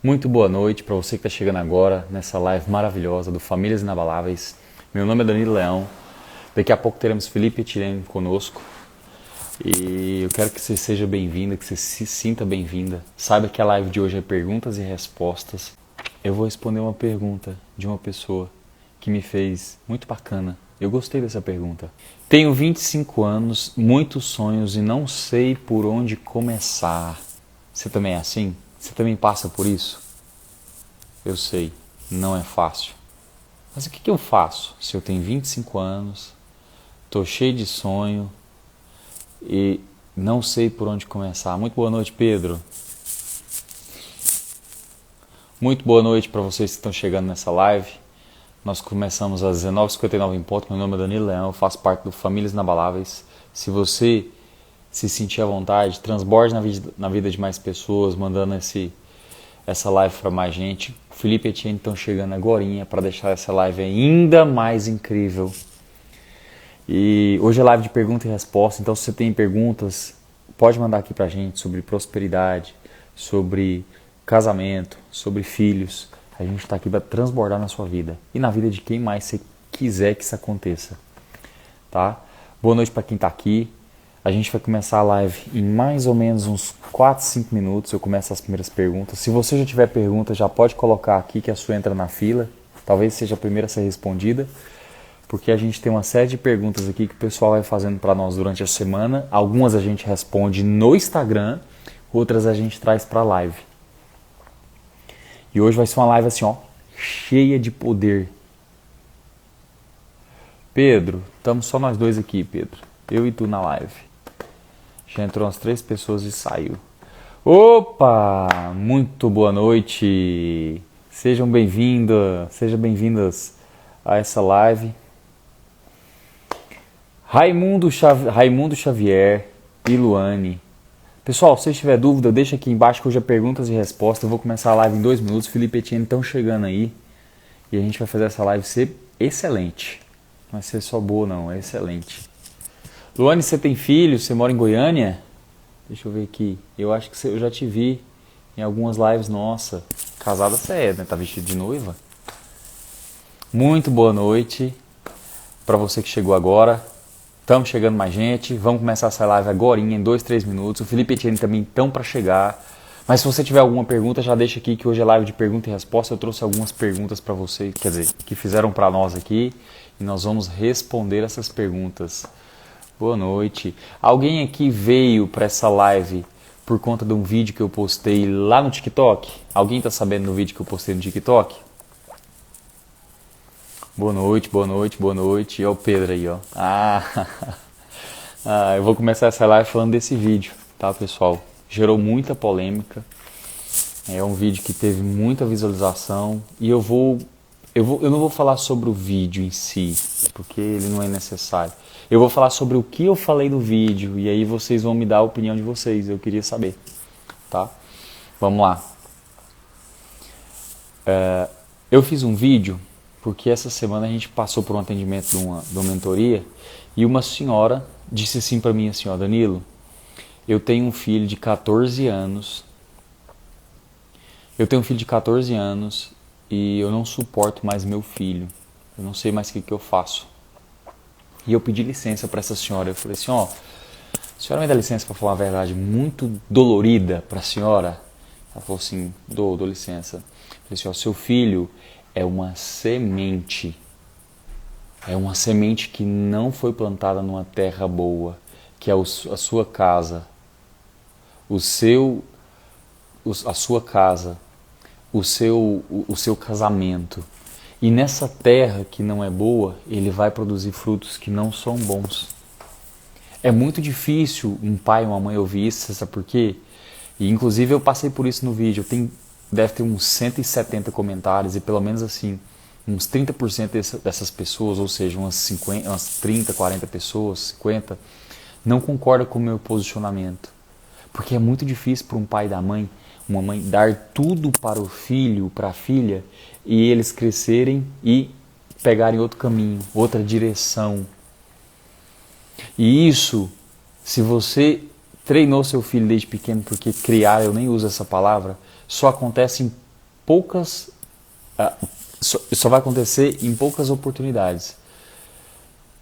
Muito boa noite para você que está chegando agora nessa live maravilhosa do Famílias Inabaláveis. Meu nome é Danilo Leão. Daqui a pouco teremos Felipe Etirene conosco. E eu quero que você seja bem-vinda, que você se sinta bem-vinda. Saiba que a live de hoje é perguntas e respostas. Eu vou responder uma pergunta de uma pessoa que me fez muito bacana. Eu gostei dessa pergunta. Tenho 25 anos, muitos sonhos e não sei por onde começar. Você também é assim? Você também passa por isso? Eu sei, não é fácil. Mas o que eu faço se eu tenho 25 anos, estou cheio de sonho e não sei por onde começar? Muito boa noite, Pedro. Muito boa noite para vocês que estão chegando nessa live. Nós começamos às 19h59 em ponto. Meu nome é Danilo Leão, eu faço parte do Famílias Inabaláveis. Se você se sentir à vontade, transborde na vida de mais pessoas, mandando essa live para mais gente. O Felipe e a Etienne estão chegando agorinha para deixar essa live ainda mais incrível. E hoje é live de pergunta e resposta, então se você tem perguntas, pode mandar aqui pra gente sobre prosperidade, sobre casamento, sobre filhos. A gente está aqui para transbordar na sua vida e na vida de quem mais você quiser que isso aconteça, tá? Boa noite para quem está aqui. A gente vai começar a live em mais ou menos uns 4, 5 minutos. Eu começo as primeiras perguntas. Se você já tiver pergunta, já pode colocar aqui que a sua entra na fila. Talvez seja a primeira a ser respondida, porque a gente tem uma série de perguntas aqui que o pessoal vai fazendo para nós durante a semana. Algumas a gente responde no Instagram, outras a gente traz para a live. E hoje vai ser uma live assim, ó, cheia de poder. Pedro, estamos só nós dois aqui, Pedro. Eu e tu na live. Já entrou umas 3 pessoas e saiu. Opa! Muito boa noite! Sejam bem-vindas a essa live. Raimundo Xavier e Luane. Pessoal, se tiver dúvida, deixa aqui embaixo que hoje é perguntas e respostas. Eu vou começar a live em 2 minutos. Felipe e Etienne estão chegando aí. E a gente vai fazer essa live ser excelente. Não vai ser só boa não, é excelente. Luane, você tem filho? Você mora em Goiânia? Deixa eu ver aqui. Eu acho que eu já te vi em algumas lives. Nossa, casada você é, né? Tá vestida de noiva? Muito boa noite para você que chegou agora. Estamos chegando mais gente. Vamos começar essa live agora em 2, 3 minutos. O Felipe e a Etienne também estão para chegar. Mas se você tiver alguma pergunta, já deixa aqui que hoje é live de pergunta e resposta. Eu trouxe algumas perguntas para você, quer dizer, que fizeram para nós aqui. E nós vamos responder essas perguntas. Boa noite. Alguém aqui veio para essa live por conta de um vídeo que eu postei lá no TikTok? Alguém está sabendo do vídeo que eu postei no TikTok? Boa noite, boa noite, boa noite. E olha o Pedro aí, ó. Eu vou começar essa live falando desse vídeo, tá, pessoal? Gerou muita polêmica. É um vídeo que teve muita visualização e eu não vou falar sobre o vídeo em si, porque ele não é necessário. Eu vou falar sobre o que eu falei no vídeo e aí vocês vão me dar a opinião de vocês. Eu queria saber, tá? Vamos lá. Eu fiz um vídeo porque essa semana a gente passou por um atendimento de uma mentoria e uma senhora disse assim para mim assim, ó, Danilo, eu tenho um filho de 14 anos. E eu não suporto mais meu filho. Eu não sei mais o que eu faço. E eu pedi licença para essa senhora. Eu falei assim, ó, a senhora me dá licença para falar uma verdade muito dolorida para a senhora? Ela falou assim, dou licença. Eu falei assim, ó, seu filho é uma semente. É uma semente que não foi plantada numa terra boa, que é a sua casa. A sua casa, o seu casamento. E nessa terra que não é boa, ele vai produzir frutos que não são bons. É muito difícil um pai e uma mãe ouvir isso, você sabe por quê? E inclusive eu passei por isso no vídeo, deve ter uns 170 comentários e pelo menos assim, uns 30% dessas pessoas, ou seja, umas 30, 40 pessoas, 50, não concordam com o meu posicionamento. Porque é muito difícil para um pai e uma mãe dar tudo para o filho, para a filha, e eles crescerem e pegarem outro caminho, outra direção. E isso, se você treinou seu filho desde pequeno, porque criar, eu nem uso essa palavra, só acontece poucas... só vai acontecer em poucas oportunidades.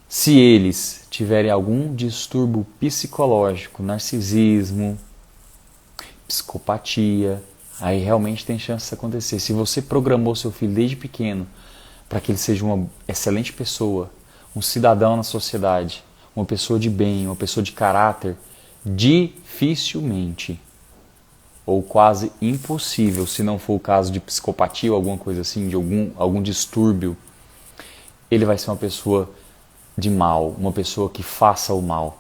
Se eles tiverem algum distúrbio psicológico, narcisismo, psicopatia, aí realmente tem chance de acontecer. Se você programou seu filho desde pequeno para que ele seja uma excelente pessoa, um cidadão na sociedade, uma pessoa de bem, uma pessoa de caráter, dificilmente ou quase impossível, se não for o caso de psicopatia ou alguma coisa assim, de algum distúrbio, ele vai ser uma pessoa de mal, uma pessoa que faça o mal.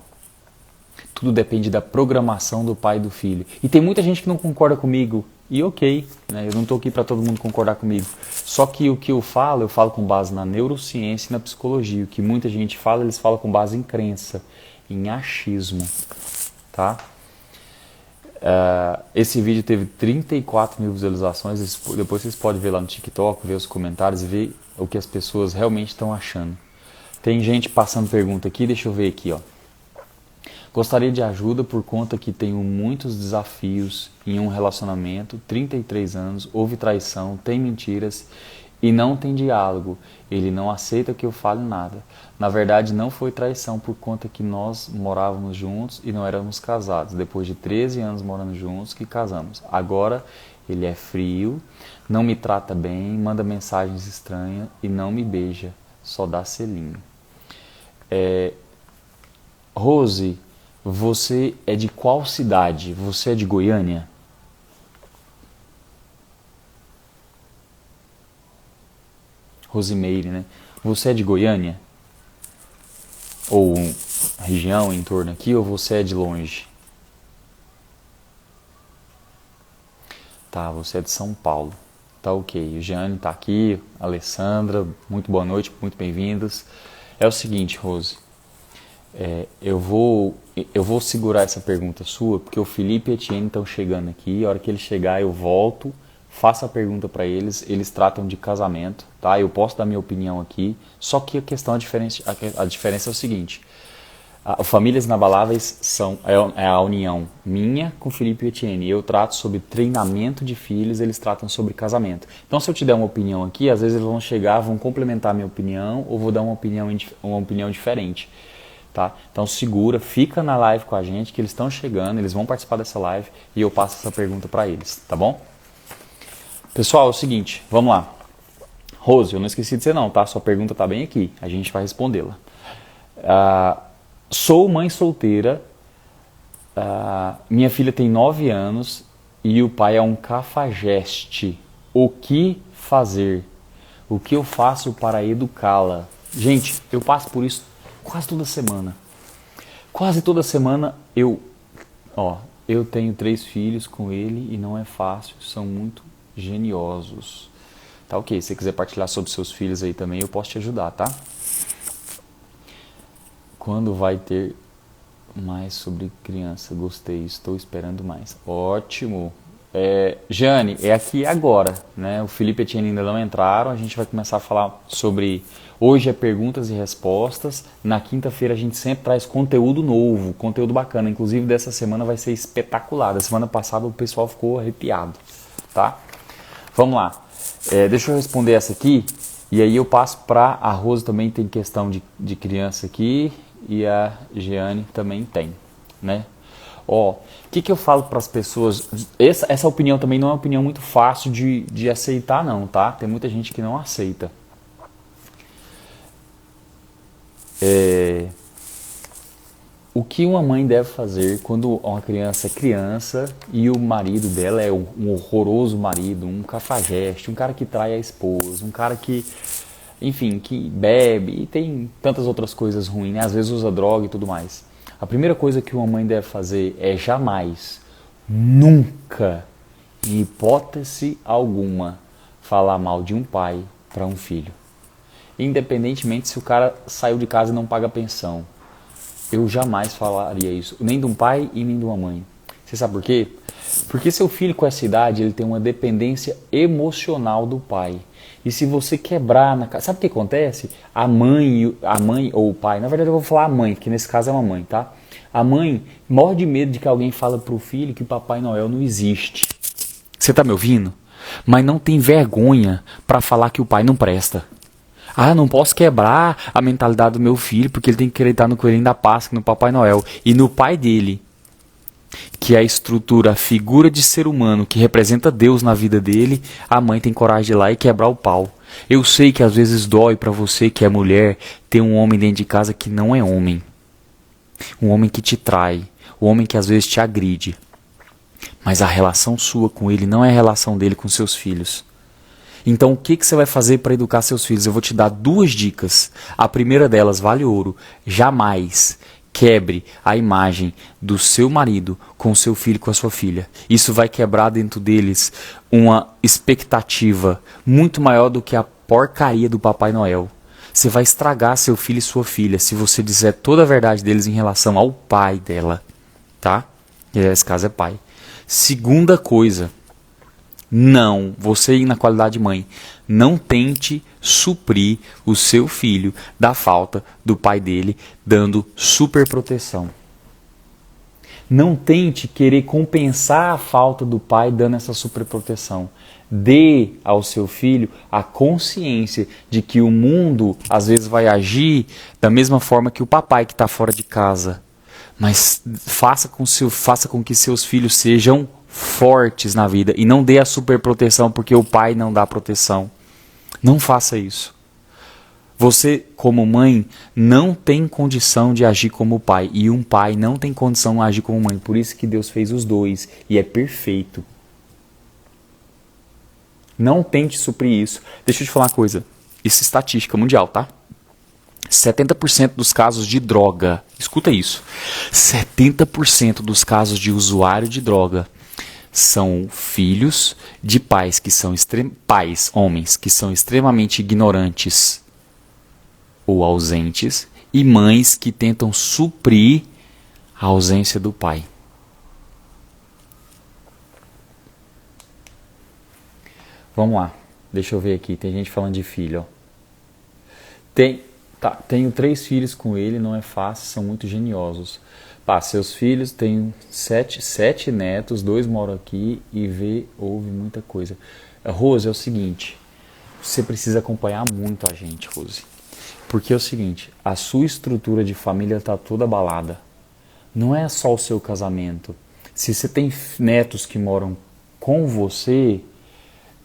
Tudo depende da programação do pai e do filho. E tem muita gente que não concorda comigo, e ok, né? Eu não estou aqui para todo mundo concordar comigo. Só que o que eu falo com base na neurociência e na psicologia. O que muita gente fala, eles falam com base em crença, em achismo, tá? Esse vídeo teve 34 mil visualizações, depois vocês podem ver lá no TikTok, ver os comentários e ver o que as pessoas realmente estão achando. Tem gente passando pergunta aqui, deixa eu ver aqui, ó. Gostaria de ajuda por conta que tenho muitos desafios em um relacionamento, 33 anos, houve traição, tem mentiras e não tem diálogo. Ele não aceita que eu fale nada. Na verdade, não foi traição por conta que nós morávamos juntos e não éramos casados. Depois de 13 anos morando juntos que casamos. Agora ele é frio, não me trata bem, manda mensagens estranhas e não me beija, só dá selinho. Rose, você é de qual cidade? Você é de Goiânia? Rosimeire, né? Você é de Goiânia? Ou região em torno aqui, ou você é de longe? Tá, você é de São Paulo. Tá ok. O Jeane tá aqui, a Alessandra, muito boa noite, muito bem-vindos. É o seguinte, Rose. Eu vou segurar essa pergunta sua, porque o Felipe e a Etienne estão chegando aqui. A hora que ele chegar, eu volto, faço a pergunta para eles. Eles tratam de casamento, tá? Eu posso dar minha opinião aqui, só que a diferença é o seguinte: Famílias Inabaláveis é a união minha com o Felipe e a Etienne. Eu trato sobre treinamento de filhos, eles tratam sobre casamento. Então, se eu te der uma opinião aqui, às vezes eles vão chegar, vão complementar a minha opinião, ou vou dar uma opinião diferente. Tá? Então segura, fica na live com a gente, que eles estão chegando, eles vão participar dessa live e eu passo essa pergunta para eles, tá bom? Pessoal, é o seguinte, vamos lá. Rose, eu não esqueci de você não, tá? Sua pergunta tá bem aqui, a gente vai respondê-la. Sou mãe solteira, minha filha tem 9 anos e o pai é um cafajeste. O que fazer? O que eu faço para educá-la? Gente, eu passo por isso quase toda semana. Quase toda semana eu tenho 3 filhos com ele e não é fácil, são muito geniosos. Tá ok, se você quiser partilhar sobre seus filhos aí também, eu posso te ajudar, tá? Quando vai ter mais sobre criança? Gostei, estou esperando mais. Ótimo. Jane, é aqui e agora, né? O Felipe e a Etienne ainda não entraram, a gente vai começar a falar sobre... Hoje é perguntas e respostas, na quinta-feira a gente sempre traz conteúdo novo, conteúdo bacana, inclusive dessa semana vai ser espetacular, da semana passada o pessoal ficou arrepiado, tá? Vamos lá, deixa eu responder essa aqui, e aí eu passo para a Rose, também tem questão de criança aqui, e a Jeane também tem, né? O que eu falo para as pessoas? Essa opinião também não é uma opinião muito fácil de aceitar não, tá? Tem muita gente que não aceita. O que uma mãe deve fazer quando uma criança é criança e o marido dela é um horroroso marido, um cafajeste, um cara que trai a esposa, um cara que, enfim, que bebe e tem tantas outras coisas ruins, né? Às vezes usa droga e tudo mais. A primeira coisa que uma mãe deve fazer é jamais, nunca, em hipótese alguma, falar mal de um pai para um filho. Independentemente se o cara saiu de casa e não paga pensão. Eu jamais falaria isso, nem de um pai e nem de uma mãe. Você sabe por quê? Porque seu filho com essa idade, ele tem uma dependência emocional do pai. E se você quebrar na casa... Sabe o que acontece? A mãe ou o pai, na verdade eu vou falar a mãe, porque nesse caso é uma mãe, tá? A mãe morre de medo de que alguém fale pro filho que o Papai Noel não existe. Você tá me ouvindo? mas não tem vergonha para falar que o pai não presta. Ah, não posso quebrar a mentalidade do meu filho porque ele tem que acreditar no coelhinho da Páscoa, no Papai Noel e no pai dele, que é a estrutura, a figura de ser humano que representa Deus na vida dele. A mãe tem coragem de ir lá e quebrar o pau. Eu sei que às vezes dói para você que é mulher ter um homem dentro de casa que não é homem. Um homem que te trai, um homem que às vezes te agride. Mas a relação sua com ele não é a relação dele com seus filhos. Então o que você vai fazer para educar seus filhos? Eu vou te dar 2 dicas. A primeira delas vale ouro. Jamais quebre a imagem do seu marido com o seu filho, com a sua filha. Isso vai quebrar dentro deles uma expectativa muito maior do que a porcaria do Papai Noel. Você vai estragar seu filho e sua filha se você disser toda a verdade deles em relação ao pai dela, tá? E nesse caso é pai. Segunda coisa, não, você na qualidade de mãe, não tente suprir o seu filho da falta do pai dele dando super proteção. Não tente querer compensar a falta do pai dando essa super proteção. Dê ao seu filho a consciência de que o mundo às vezes vai agir da mesma forma que o papai que está fora de casa. Mas faça com que seus filhos sejam fortes na vida e não dê a super proteção porque o pai não dá proteção. Não faça isso. Você, como mãe, não tem condição de agir como pai e um pai não tem condição de agir como mãe. Por isso que Deus fez os dois e é perfeito. Não tente suprir isso. Deixa eu te falar uma coisa. Isso é estatística mundial, tá? 70% dos casos de droga, escuta isso, 70% dos casos de usuário de droga são filhos de pais que são homens que são extremamente ignorantes ou ausentes e mães que tentam suprir a ausência do pai. Vamos lá, deixa eu ver aqui, tem gente falando de filho, ó. Tenho 3 filhos com ele, não é fácil, são muito geniosos. Seus filhos, tenho 7 netos, 2 moram aqui e ouve muita coisa. Rose, é o seguinte, você precisa acompanhar muito a gente, Rose. Porque é o seguinte, a sua estrutura de família está toda abalada. Não é só o seu casamento. Se você tem netos que moram com você,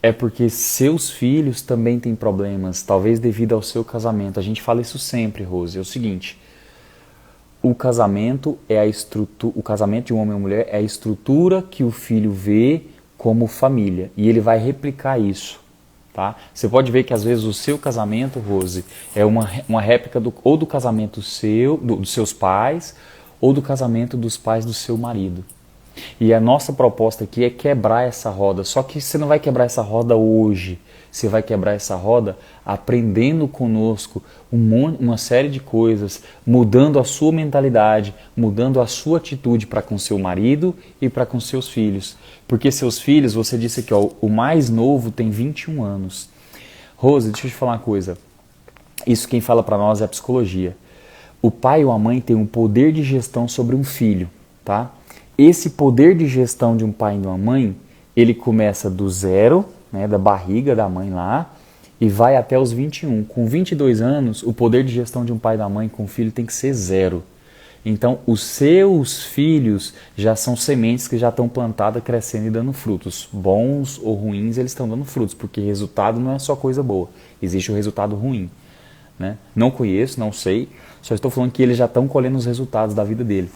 é porque seus filhos também têm problemas, talvez devido ao seu casamento. A gente fala isso sempre, Rose. É o seguinte, o casamento o casamento de um homem e uma mulher é a estrutura que o filho vê como família e ele vai replicar isso, tá? Você pode ver que às vezes o seu casamento, Rose, é uma réplica ou do casamento dos seus pais ou do casamento dos pais do seu marido. E a nossa proposta aqui é quebrar essa roda. Só que você não vai quebrar essa roda hoje. Você vai quebrar essa roda aprendendo conosco uma série de coisas, mudando a sua mentalidade, mudando a sua atitude para com seu marido e para com seus filhos. Porque seus filhos, você disse aqui, ó, o mais novo tem 21 anos. Rose, deixa eu te falar uma coisa. Isso quem fala para nós é a psicologia. O pai ou a mãe tem um poder de gestão sobre um filho, tá? Esse poder de gestão de um pai e de uma mãe, ele começa do 0, né, da barriga da mãe lá, e vai até os 21. Com 22 anos, o poder de gestão de um pai e da mãe com o filho tem que ser 0. Então, os seus filhos já são sementes que já estão plantadas, crescendo e dando frutos. Bons ou ruins, eles estão dando frutos, porque resultado não é só coisa boa. Existe o resultado ruim, né? Não conheço, não sei, só estou falando que eles já estão colhendo os resultados da vida dele.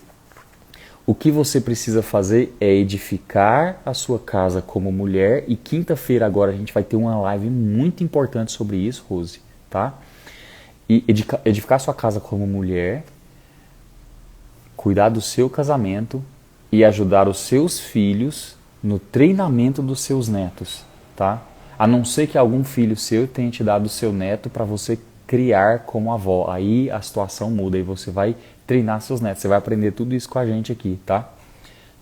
O que você precisa fazer é edificar a sua casa como mulher e quinta-feira agora a gente vai ter uma live muito importante sobre isso, Rose, tá? E edificar a sua casa como mulher, cuidar do seu casamento e ajudar os seus filhos no treinamento dos seus netos, tá? A não ser que algum filho seu tenha te dado o seu neto para você criar como avó. Aí a situação muda e você vai treinar seus netos. Você vai aprender tudo isso com a gente aqui, tá?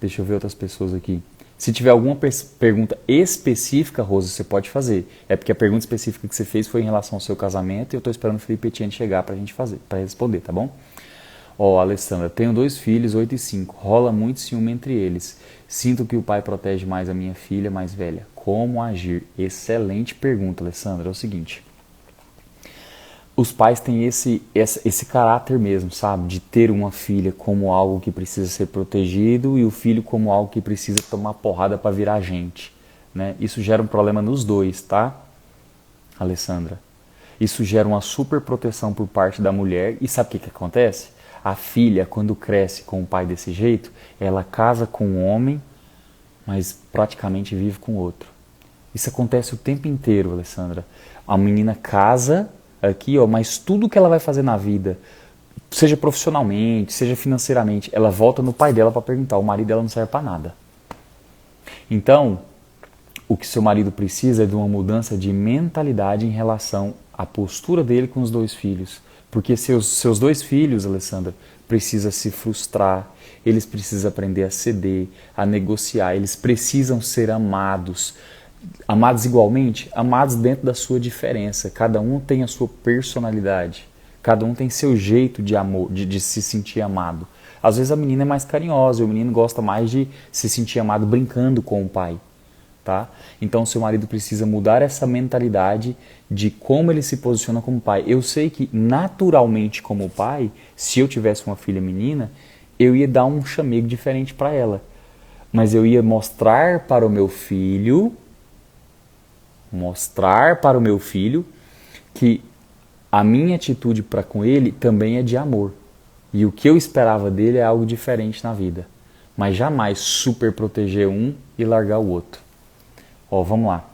Deixa eu ver outras pessoas aqui. Se tiver alguma pergunta específica, Rosa, você pode fazer. É porque a pergunta específica que você fez foi em relação ao seu casamento e eu estou esperando o Felipe Etienne chegar para a gente fazer, para responder, tá bom? Ó, Alessandra, tenho 2 filhos, 8 e 5. Rola muito ciúme entre eles. Sinto que o pai protege mais a minha filha mais velha. Como agir? Excelente pergunta, Alessandra. É o seguinte, os pais têm esse caráter mesmo, sabe? De ter uma filha como algo que precisa ser protegido e o filho como algo que precisa tomar porrada para virar gente, né? Isso gera um problema nos dois, tá, Alessandra? Isso gera uma super proteção por parte da mulher e sabe o que acontece? A filha, quando cresce com o pai desse jeito, ela casa com um homem, mas praticamente vive com outro. Isso acontece o tempo inteiro, Alessandra. A menina casa aqui, ó, mas tudo que ela vai fazer na vida, seja profissionalmente, seja financeiramente, ela volta no pai dela para perguntar. O marido dela não serve para nada. Então, o que seu marido precisa é de uma mudança de mentalidade em relação à postura dele com os 2 filhos. Porque seus 2 filhos, Alessandra, precisam se frustrar, eles precisam aprender a ceder, a negociar, eles precisam ser amados. Amados igualmente? Amados dentro da sua diferença. Cada um tem a sua personalidade. Cada um tem seu jeito de amor, de se sentir amado. Às vezes a menina é mais carinhosa, o menino gosta mais de se sentir amado brincando com o pai. Tá? Então seu marido precisa mudar essa mentalidade de como ele se posiciona como pai. Eu sei que naturalmente como pai, se eu tivesse uma filha menina, eu ia dar um chamego diferente para ela. Mas eu ia mostrar para o meu filho que a minha atitude para com ele também é de amor. E o que eu esperava dele é algo diferente na vida. Mas jamais super proteger um e largar o outro. Ó, vamos lá.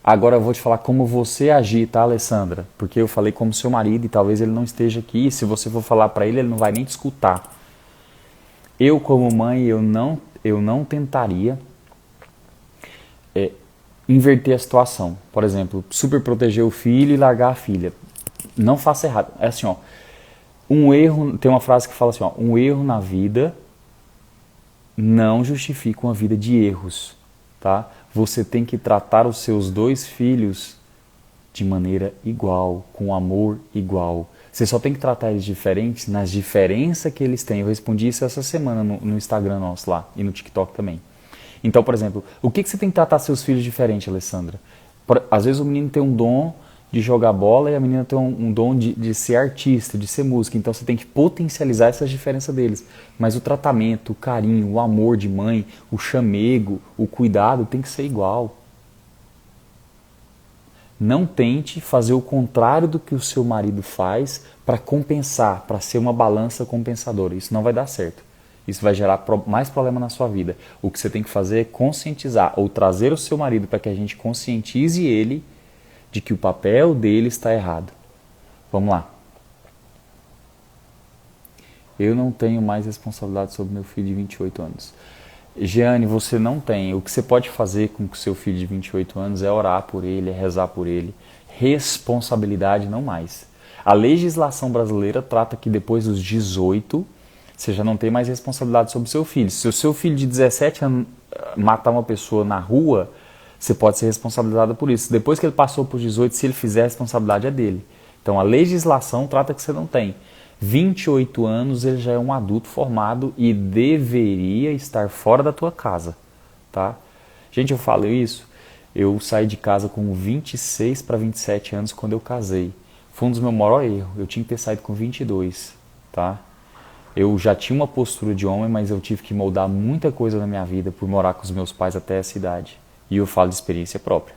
Agora eu vou te falar como você agir, tá, Alessandra? Porque eu falei como seu marido e talvez ele não esteja aqui. E se você for falar para ele, ele não vai nem te escutar. Eu, como mãe, eu não tentaria inverter a situação. Por exemplo, super proteger o filho e largar a filha. Não faça errado. É assim, ó. Um erro, tem uma frase que fala assim, ó, um erro na vida não justifica uma vida de erros, tá? Você tem que tratar os seus 2 filhos de maneira igual, com amor igual. Você só tem que tratar eles diferentes nas diferenças que eles têm. Eu respondi isso essa semana no Instagram nosso lá e no TikTok também. Então, por exemplo, o que você tem que tratar seus filhos diferente, Alessandra? Às vezes o menino tem um dom de jogar bola e a menina tem um dom de ser artista, de ser música. Então você tem que potencializar essas diferenças deles. Mas o tratamento, o carinho, o amor de mãe, o chamego, o cuidado tem que ser igual. Não tente fazer o contrário do que o seu marido faz para compensar, para ser uma balança compensadora. Isso não vai dar certo. Isso vai gerar mais problema na sua vida. O que você tem que fazer é conscientizar ou trazer o seu marido para que a gente conscientize ele de que o papel dele está errado. Vamos lá. Eu não tenho mais responsabilidade sobre meu filho de 28 anos. Jeane, você não tem. O que você pode fazer com o seu filho de 28 anos é orar por ele, é rezar por ele. Responsabilidade não mais. A legislação brasileira trata que depois dos 18, você já não tem mais responsabilidade sobre o seu filho. Se o seu filho de 17 anos matar uma pessoa na rua, você pode ser responsabilizado por isso. Depois que ele passou por 18, se ele fizer, a responsabilidade é dele. Então a legislação trata que você não tem. 28 anos ele já é um adulto formado e deveria estar fora da tua casa, tá? Gente, eu falo isso, eu saí de casa com 26 para 27 anos quando eu casei. Foi um dos meus maiores erros, eu tinha que ter saído com 22, tá? Eu já tinha uma postura de homem, mas eu tive que moldar muita coisa na minha vida por morar com os meus pais até essa idade. E eu falo de experiência própria.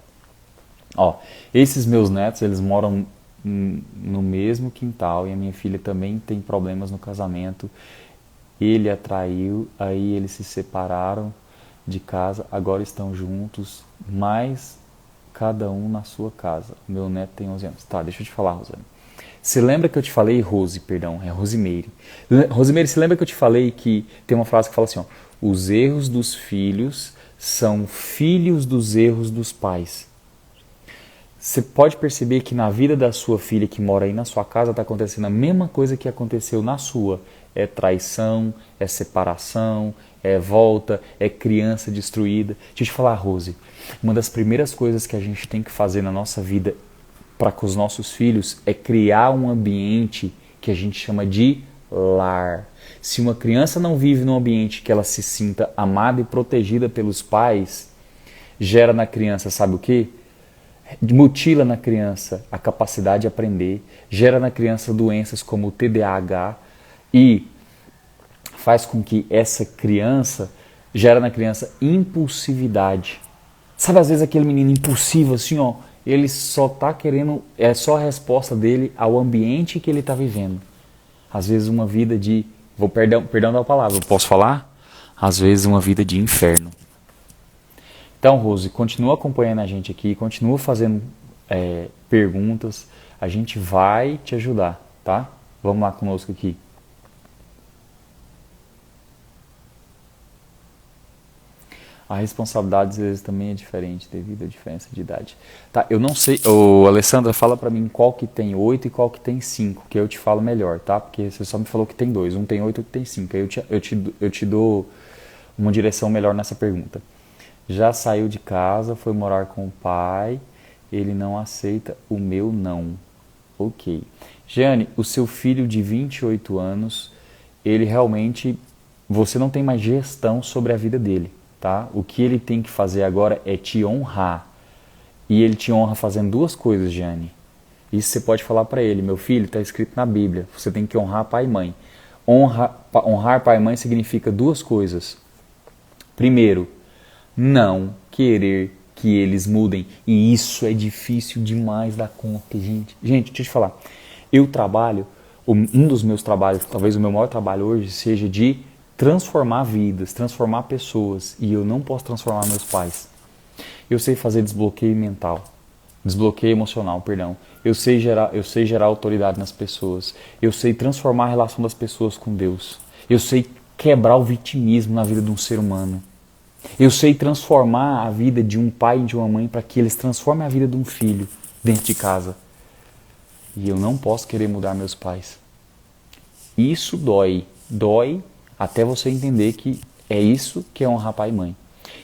Ó, esses meus netos, eles moram no mesmo quintal e a minha filha também tem problemas no casamento. Ele a traiu, aí eles se separaram de casa, agora estão juntos, mas cada um na sua casa. Meu neto tem 11 anos. Tá, deixa eu te falar, Rosane. Você lembra que eu te falei, é Rosimeire. Rosimeire, você lembra que eu te falei que tem uma frase que fala assim, ó, os erros dos filhos são filhos dos erros dos pais. Você pode perceber que na vida da sua filha que mora aí na sua casa está acontecendo a mesma coisa que aconteceu na sua. É traição, é separação, é volta, é criança destruída. Deixa eu te falar, Rose, uma das primeiras coisas que a gente tem que fazer na nossa vida para com os nossos filhos é criar um ambiente que a gente chama de lar. Se uma criança não vive num ambiente que ela se sinta amada e protegida pelos pais, gera na criança, sabe o quê? Mutila na criança a capacidade de aprender, gera na criança doenças como o TDAH e faz com que essa criança gera na criança impulsividade. Sabe, às vezes aquele menino impulsivo assim, ó, ele só tá querendo, é só a resposta dele ao ambiente que ele tá vivendo. Às vezes uma vida de, perdão da palavra, eu posso falar? Às vezes uma vida de inferno. Então, Rose, continua acompanhando a gente aqui, continua fazendo perguntas, a gente vai te ajudar, tá? Vamos lá conosco aqui. A responsabilidade às vezes também é diferente devido à diferença de idade. Tá, eu não sei, Alessandra, fala pra mim qual que tem 8 e qual que tem 5, que eu te falo melhor, tá? Porque você só me falou que tem 2, um tem 8 e outro tem 5, aí eu te dou uma direção melhor nessa pergunta. Já saiu de casa, foi morar com o pai, ele não aceita o meu não. Ok. Jeane, o seu filho de 28 anos, ele realmente, você não tem mais gestão sobre a vida dele. Tá? O que ele tem que fazer agora é te honrar. E ele te honra fazendo duas coisas, Jeane. Isso você pode falar para ele. Meu filho, está escrito na Bíblia. Você tem que honrar pai e mãe. Honrar pai e mãe significa duas coisas. Primeiro, não querer que eles mudem. E isso é difícil demais da conta, gente. Gente, deixa eu te falar. Eu trabalho, um dos meus trabalhos, talvez o meu maior trabalho hoje, seja de transformar vidas, transformar pessoas, e eu não posso transformar meus pais. Eu sei fazer desbloqueio mental, desbloqueio emocional, perdão. Eu sei gerar autoridade nas pessoas. Eu sei transformar a relação das pessoas com Deus. Eu sei quebrar o vitimismo na vida de um ser humano. Eu sei transformar a vida de um pai e de uma mãe para que eles transformem a vida de um filho dentro de casa. E eu não posso querer mudar meus pais. Isso dói. Dói até você entender que é isso que é honrar pai e mãe.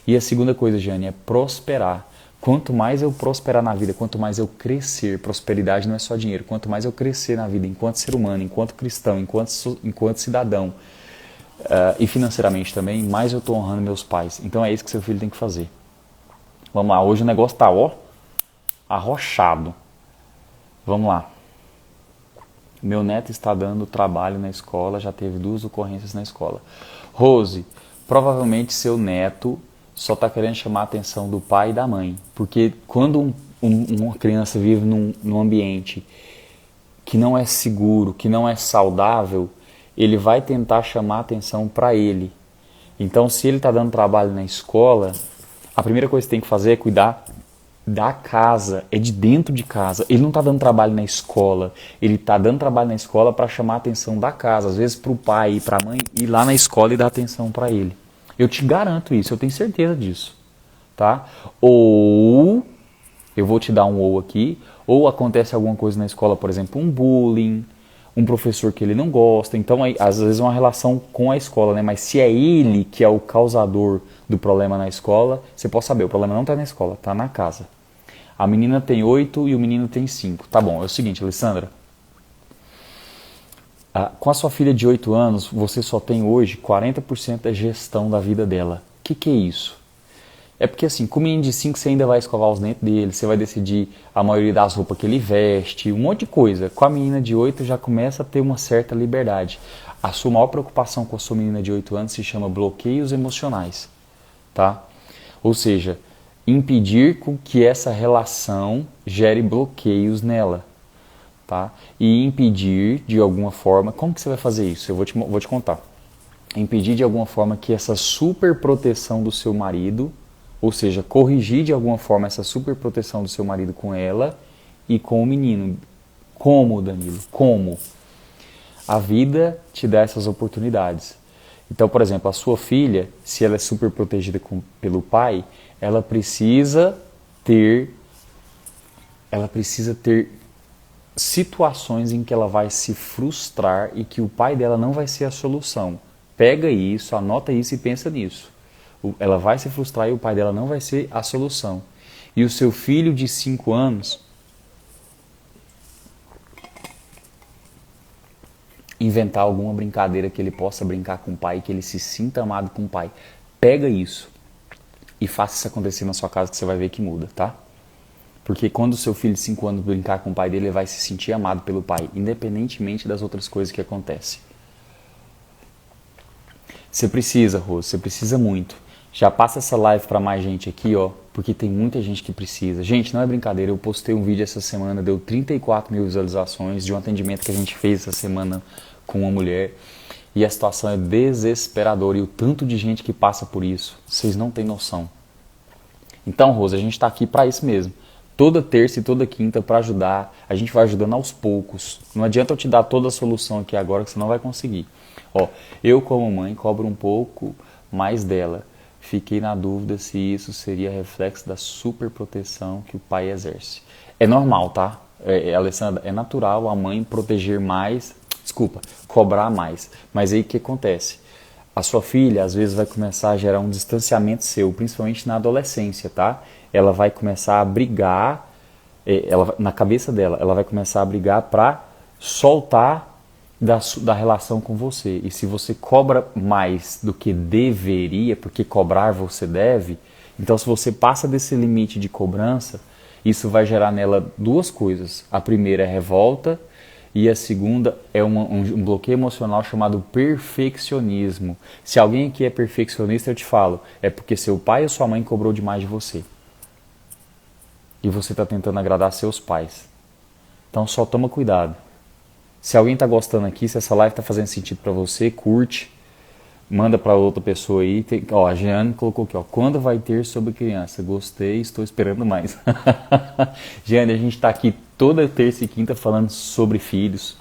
E a segunda coisa, Jane, é prosperar. Quanto mais eu prosperar na vida, quanto mais eu crescer, prosperidade não é só dinheiro, quanto mais eu crescer na vida enquanto ser humano, enquanto cristão, enquanto cidadão, e financeiramente também, mais eu estou honrando meus pais. Então é isso que seu filho tem que fazer. Vamos lá, hoje o negócio está arrochado. Vamos lá. Meu neto está dando trabalho na escola, já teve 2 ocorrências na escola. Rose, provavelmente seu neto só está querendo chamar a atenção do pai e da mãe. Porque quando uma criança vive num ambiente que não é seguro, que não é saudável, ele vai tentar chamar a atenção para ele. Então, se ele está dando trabalho na escola, a primeira coisa que tem que fazer é cuidar da casa, é de dentro de casa. Ele não está dando trabalho na escola, ele está dando trabalho na escola para chamar a atenção da casa, às vezes para o pai e para a mãe ir lá na escola e dar atenção para ele. Eu te garanto isso, eu tenho certeza disso, tá? Ou, eu vou te dar um ou aqui, ou acontece alguma coisa na escola, por exemplo, um bullying, um professor que ele não gosta, então às vezes é uma relação com a escola, né? Mas se é ele que é o causador do problema na escola, você pode saber, o problema não está na escola, está na casa. A menina tem 8 e o menino tem 5. Tá bom, é o seguinte, Alessandra. Com a sua filha de 8 anos, você só tem hoje 40% da gestão da vida dela. O que é isso? É porque assim, com o menino de 5 você ainda vai escovar os dentes dele, você vai decidir a maioria das roupas que ele veste, um monte de coisa. Com a menina de 8 já começa a ter uma certa liberdade. A sua maior preocupação com a sua menina de 8 anos se chama bloqueios emocionais. Tá? Ou seja, impedir com que essa relação gere bloqueios nela, tá? E impedir de alguma forma, como que você vai fazer isso? Eu vou te contar. Impedir de alguma forma que essa super proteção do seu marido, ou seja, corrigir de alguma forma essa super proteção do seu marido com ela e com o menino. Como, Danilo? Como? A vida te dá essas oportunidades. Então, por exemplo, a sua filha, se ela é super protegida pelo pai, ela precisa ter situações em que ela vai se frustrar e que o pai dela não vai ser a solução. Pega isso, anota isso e pensa nisso. Ela vai se frustrar e o pai dela não vai ser a solução. E o seu filho de 5 anos, inventar alguma brincadeira que ele possa brincar com o pai, que ele se sinta amado com o pai. Pega isso e faça isso acontecer na sua casa que você vai ver que muda, tá? Porque quando o seu filho de 5 anos brincar com o pai dele, ele vai se sentir amado pelo pai, independentemente das outras coisas que acontecem. Você precisa, Rose, você precisa muito. Já passa essa live para mais gente aqui, ó, porque tem muita gente que precisa. Gente, não é brincadeira, eu postei um vídeo essa semana, deu 34 mil visualizações de um atendimento que a gente fez essa semana com uma mulher. E a situação é desesperadora e o tanto de gente que passa por isso, vocês não têm noção. Então, Rose, a gente está aqui para isso mesmo. Toda terça e toda quinta para ajudar, a gente vai ajudando aos poucos. Não adianta eu te dar toda a solução aqui agora que você não vai conseguir. Ó, eu como mãe cobro um pouco mais dela. Fiquei na dúvida se isso seria reflexo da superproteção que o pai exerce. É normal, tá? Alessandra, é natural a mãe proteger mais, cobrar mais. Mas aí o que acontece? A sua filha às vezes vai começar a gerar um distanciamento seu, principalmente na adolescência, tá? Ela vai começar a brigar, na cabeça dela, ela vai começar a brigar para soltar da relação com você. E se você cobra mais do que deveria, porque cobrar você deve, então se você passa desse limite de cobrança, isso vai gerar nela duas coisas. A primeira é revolta e a segunda é um bloqueio emocional chamado perfeccionismo. Se alguém aqui é perfeccionista, eu te falo, é porque seu pai ou sua mãe cobrou demais de você. E você está tentando agradar seus pais. Então só toma cuidado. Se alguém está gostando aqui, se essa live está fazendo sentido para você, curte, manda para outra pessoa aí. Ó, a Jeane colocou aqui, ó, quando vai ter sobre criança? Gostei, estou esperando mais. Jeane, a gente está aqui toda terça e quinta falando sobre filhos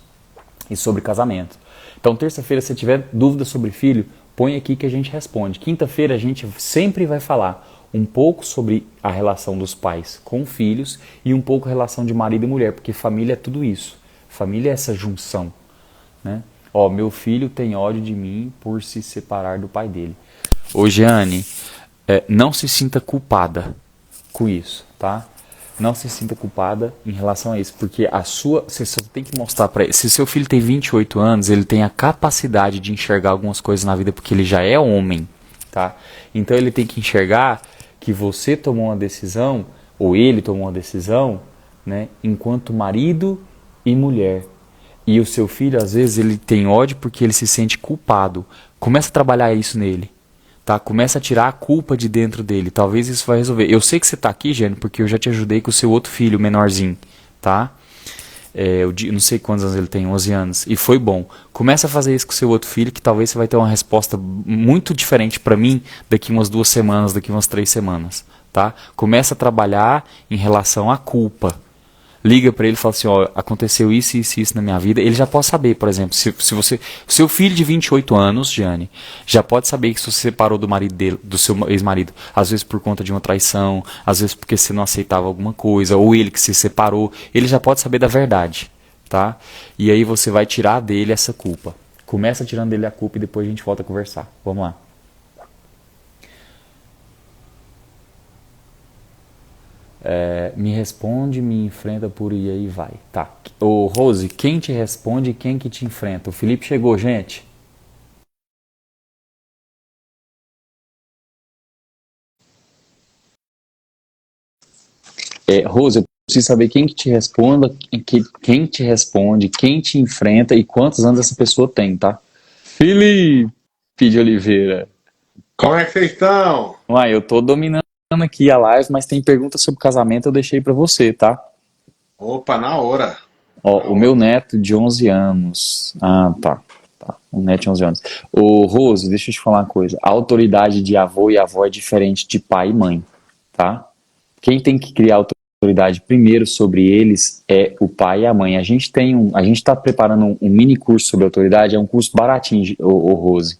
e sobre casamento. Então, terça-feira, se tiver dúvida sobre filho, põe aqui que a gente responde. Quinta-feira, a gente sempre vai falar um pouco sobre a relação dos pais com filhos e um pouco a relação de marido e mulher, porque família é tudo isso. Família é essa junção, né? Ó, meu filho tem ódio de mim por se separar do pai dele. Ô, Jeane, não se sinta culpada com isso, tá? Não se sinta culpada em relação a isso, porque você só tem que mostrar para ele. Se seu filho tem 28 anos, ele tem a capacidade de enxergar algumas coisas na vida, porque ele já é homem, tá? Então ele tem que enxergar que você tomou uma decisão, ou ele tomou uma decisão, né, enquanto marido e mulher. E o seu filho, às vezes, ele tem ódio porque ele se sente culpado. Começa a trabalhar isso nele, tá? Começa a tirar a culpa de dentro dele. Talvez isso vai resolver. Eu sei que você tá aqui, Jane, porque eu já te ajudei com o seu outro filho, menorzinho, tá? Eu não sei quantos anos ele tem, 11 anos. E foi bom. Começa a fazer isso com o seu outro filho, que talvez você vai ter uma resposta muito diferente para mim daqui umas 2 semanas, daqui umas 3 semanas, tá? Começa a trabalhar em relação à culpa. Liga para ele e fala assim, ó, aconteceu isso, isso, isso na minha vida. Ele já pode saber, por exemplo, se seu filho de 28 anos, Jane, já pode saber que se você separou do marido dele, do seu ex-marido, às vezes por conta de uma traição, às vezes porque você não aceitava alguma coisa, ou ele que se separou, ele já pode saber da verdade, tá? E aí você vai tirar dele essa culpa. Começa tirando dele a culpa e depois a gente volta a conversar. Vamos lá. Me responde, me enfrenta por e aí vai. Tá. Ô, Rose, quem te responde e quem que te enfrenta? O Felipe chegou, gente. Rose, eu preciso saber quem que te responda, quem te responde, quem te enfrenta e quantos anos essa pessoa tem, tá? Felipe de Oliveira. Como é que vocês estão? Uai, eu tô dominando aqui a live, mas tem pergunta sobre casamento, eu deixei pra você, tá? Opa, na hora. Ó, Na o meu hora. neto de 11 anos. Ah, tá. Tá. O neto de 11 anos. Ô, Rose, deixa eu te falar uma coisa. A autoridade de avô e avó é diferente de pai e mãe, tá? Quem tem que criar autoridade primeiro sobre eles é o pai e a mãe. A gente está preparando um mini curso sobre autoridade, é um curso baratinho, ô Rose.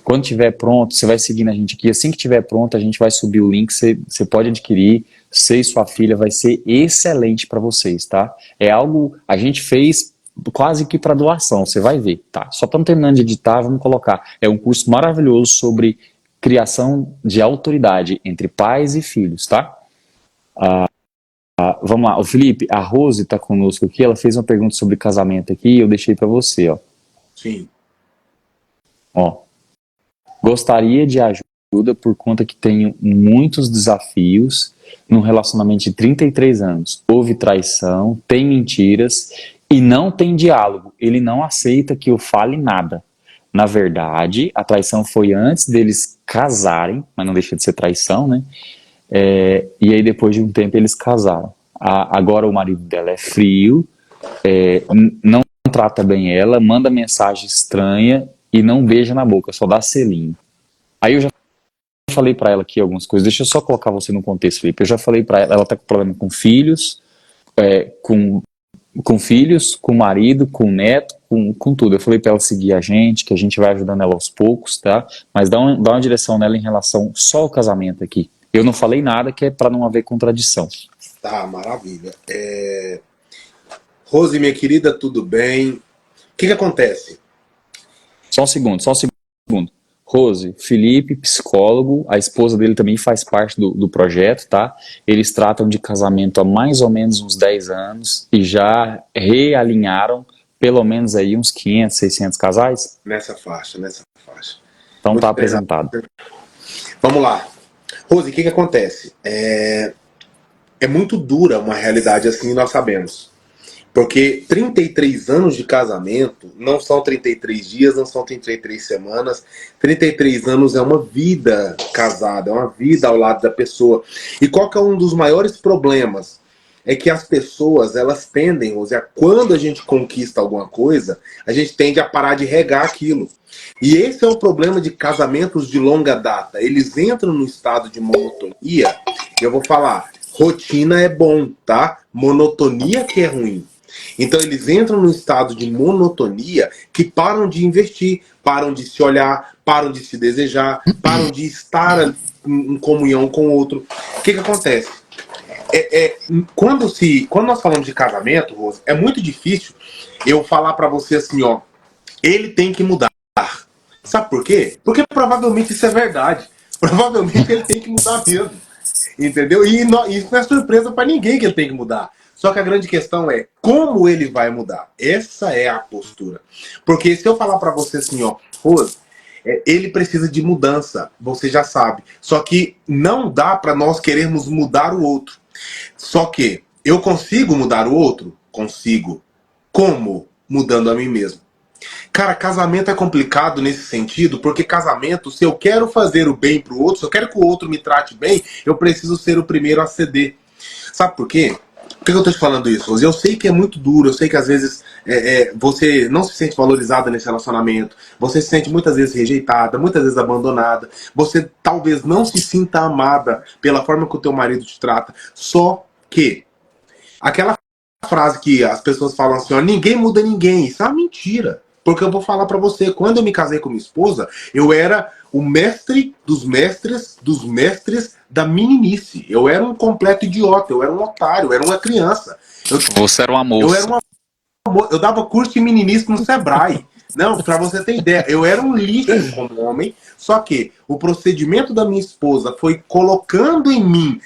Quando tiver pronto, você vai seguindo a gente aqui. Assim que tiver pronto, a gente vai subir o link, você pode adquirir. Você e sua filha vai ser excelente para vocês, tá? É algo a gente fez quase que para doação, você vai ver, tá? Só estamos terminando de editar, vamos colocar. É um curso maravilhoso sobre criação de autoridade entre pais e filhos, tá? Vamos lá, o Felipe, a Rose está conosco aqui, ela fez uma pergunta sobre casamento aqui e eu deixei para você, ó. Sim. Ó, gostaria de ajuda por conta que tenho muitos desafios num relacionamento de 33 anos. Houve traição, tem mentiras e não tem diálogo. Ele não aceita que eu fale nada. Na verdade, a traição foi antes deles casarem, mas não deixa de ser traição, né? E aí, depois de um tempo, eles casaram. Agora o marido dela é frio, não trata bem ela, manda mensagem estranha e não beija na boca, só dá selinho. Aí eu já falei pra ela aqui algumas coisas, deixa eu só colocar você no contexto, Felipe. Eu já falei pra ela, ela tá com problema com filhos, com filhos, com marido, com neto, com tudo. Eu falei pra ela seguir a gente, que a gente vai ajudando ela aos poucos, tá? Mas dá uma direção nela em relação só ao casamento aqui. Eu não falei nada que é pra não haver contradição. Tá, maravilha. Rose, minha querida, tudo bem? O que acontece? Só um segundo, só um segundo. Rose, Felipe, psicólogo, a esposa dele também faz parte do projeto, tá? Eles tratam de casamento há mais ou menos uns 10 anos e já realinharam pelo menos aí uns 500, 600 casais. Nessa faixa, nessa faixa. Então Muito tá bem. apresentado. Vamos lá. Rose, o que acontece? É muito dura uma realidade assim, nós sabemos. Porque 33 anos de casamento não são 33 dias, não são 33 semanas. 33 anos é uma vida casada, é uma vida ao lado da pessoa. E qual que é um dos maiores problemas? É que as pessoas, elas tendem, Rose, quando a gente conquista alguma coisa, a gente tende a parar de regar aquilo. E esse é o problema de casamentos de longa data. Eles entram no estado de monotonia. Eu vou falar, rotina é bom, tá? Monotonia que é ruim. Então eles entram num estado de monotonia que param de investir, param de se olhar, param de se desejar, param de estar em comunhão com o outro. O que acontece? Quando nós falamos de casamento, Rose, é muito difícil eu falar pra você assim, ó, ele tem que mudar. Sabe por quê? Porque provavelmente isso é verdade. Provavelmente ele tem que mudar mesmo. Entendeu? E isso não é surpresa pra ninguém que ele tem que mudar. Só que a grande questão é como ele vai mudar. Essa é a postura. Porque se eu falar pra você assim, ó, Rose, ele precisa de mudança, você já sabe. Só que não dá pra nós querermos mudar o outro. Só que eu consigo mudar o outro? Consigo. Como? Mudando a mim mesmo. Cara, casamento é complicado nesse sentido, porque casamento, se eu quero fazer o bem pro outro, se eu quero que o outro me trate bem, eu preciso ser o primeiro a ceder. Sabe por quê? Por que eu tô te falando isso, Rose? Eu sei que é muito duro, eu sei que às vezes você não se sente valorizada nesse relacionamento, você se sente muitas vezes rejeitada, muitas vezes abandonada, você talvez não se sinta amada pela forma que o teu marido te trata, só que aquela frase que as pessoas falam assim, ó, ninguém muda ninguém, isso é uma mentira. Porque eu vou falar pra você, quando eu me casei com minha esposa, eu era o mestre dos mestres da meninice. Eu era um completo idiota, eu era um otário, eu era uma criança. Você era uma Eu era moça. eu dava curso de meninice no Sebrae. Não, pra você ter ideia, eu era um lixo como homem, só que o procedimento da minha esposa foi colocando em mim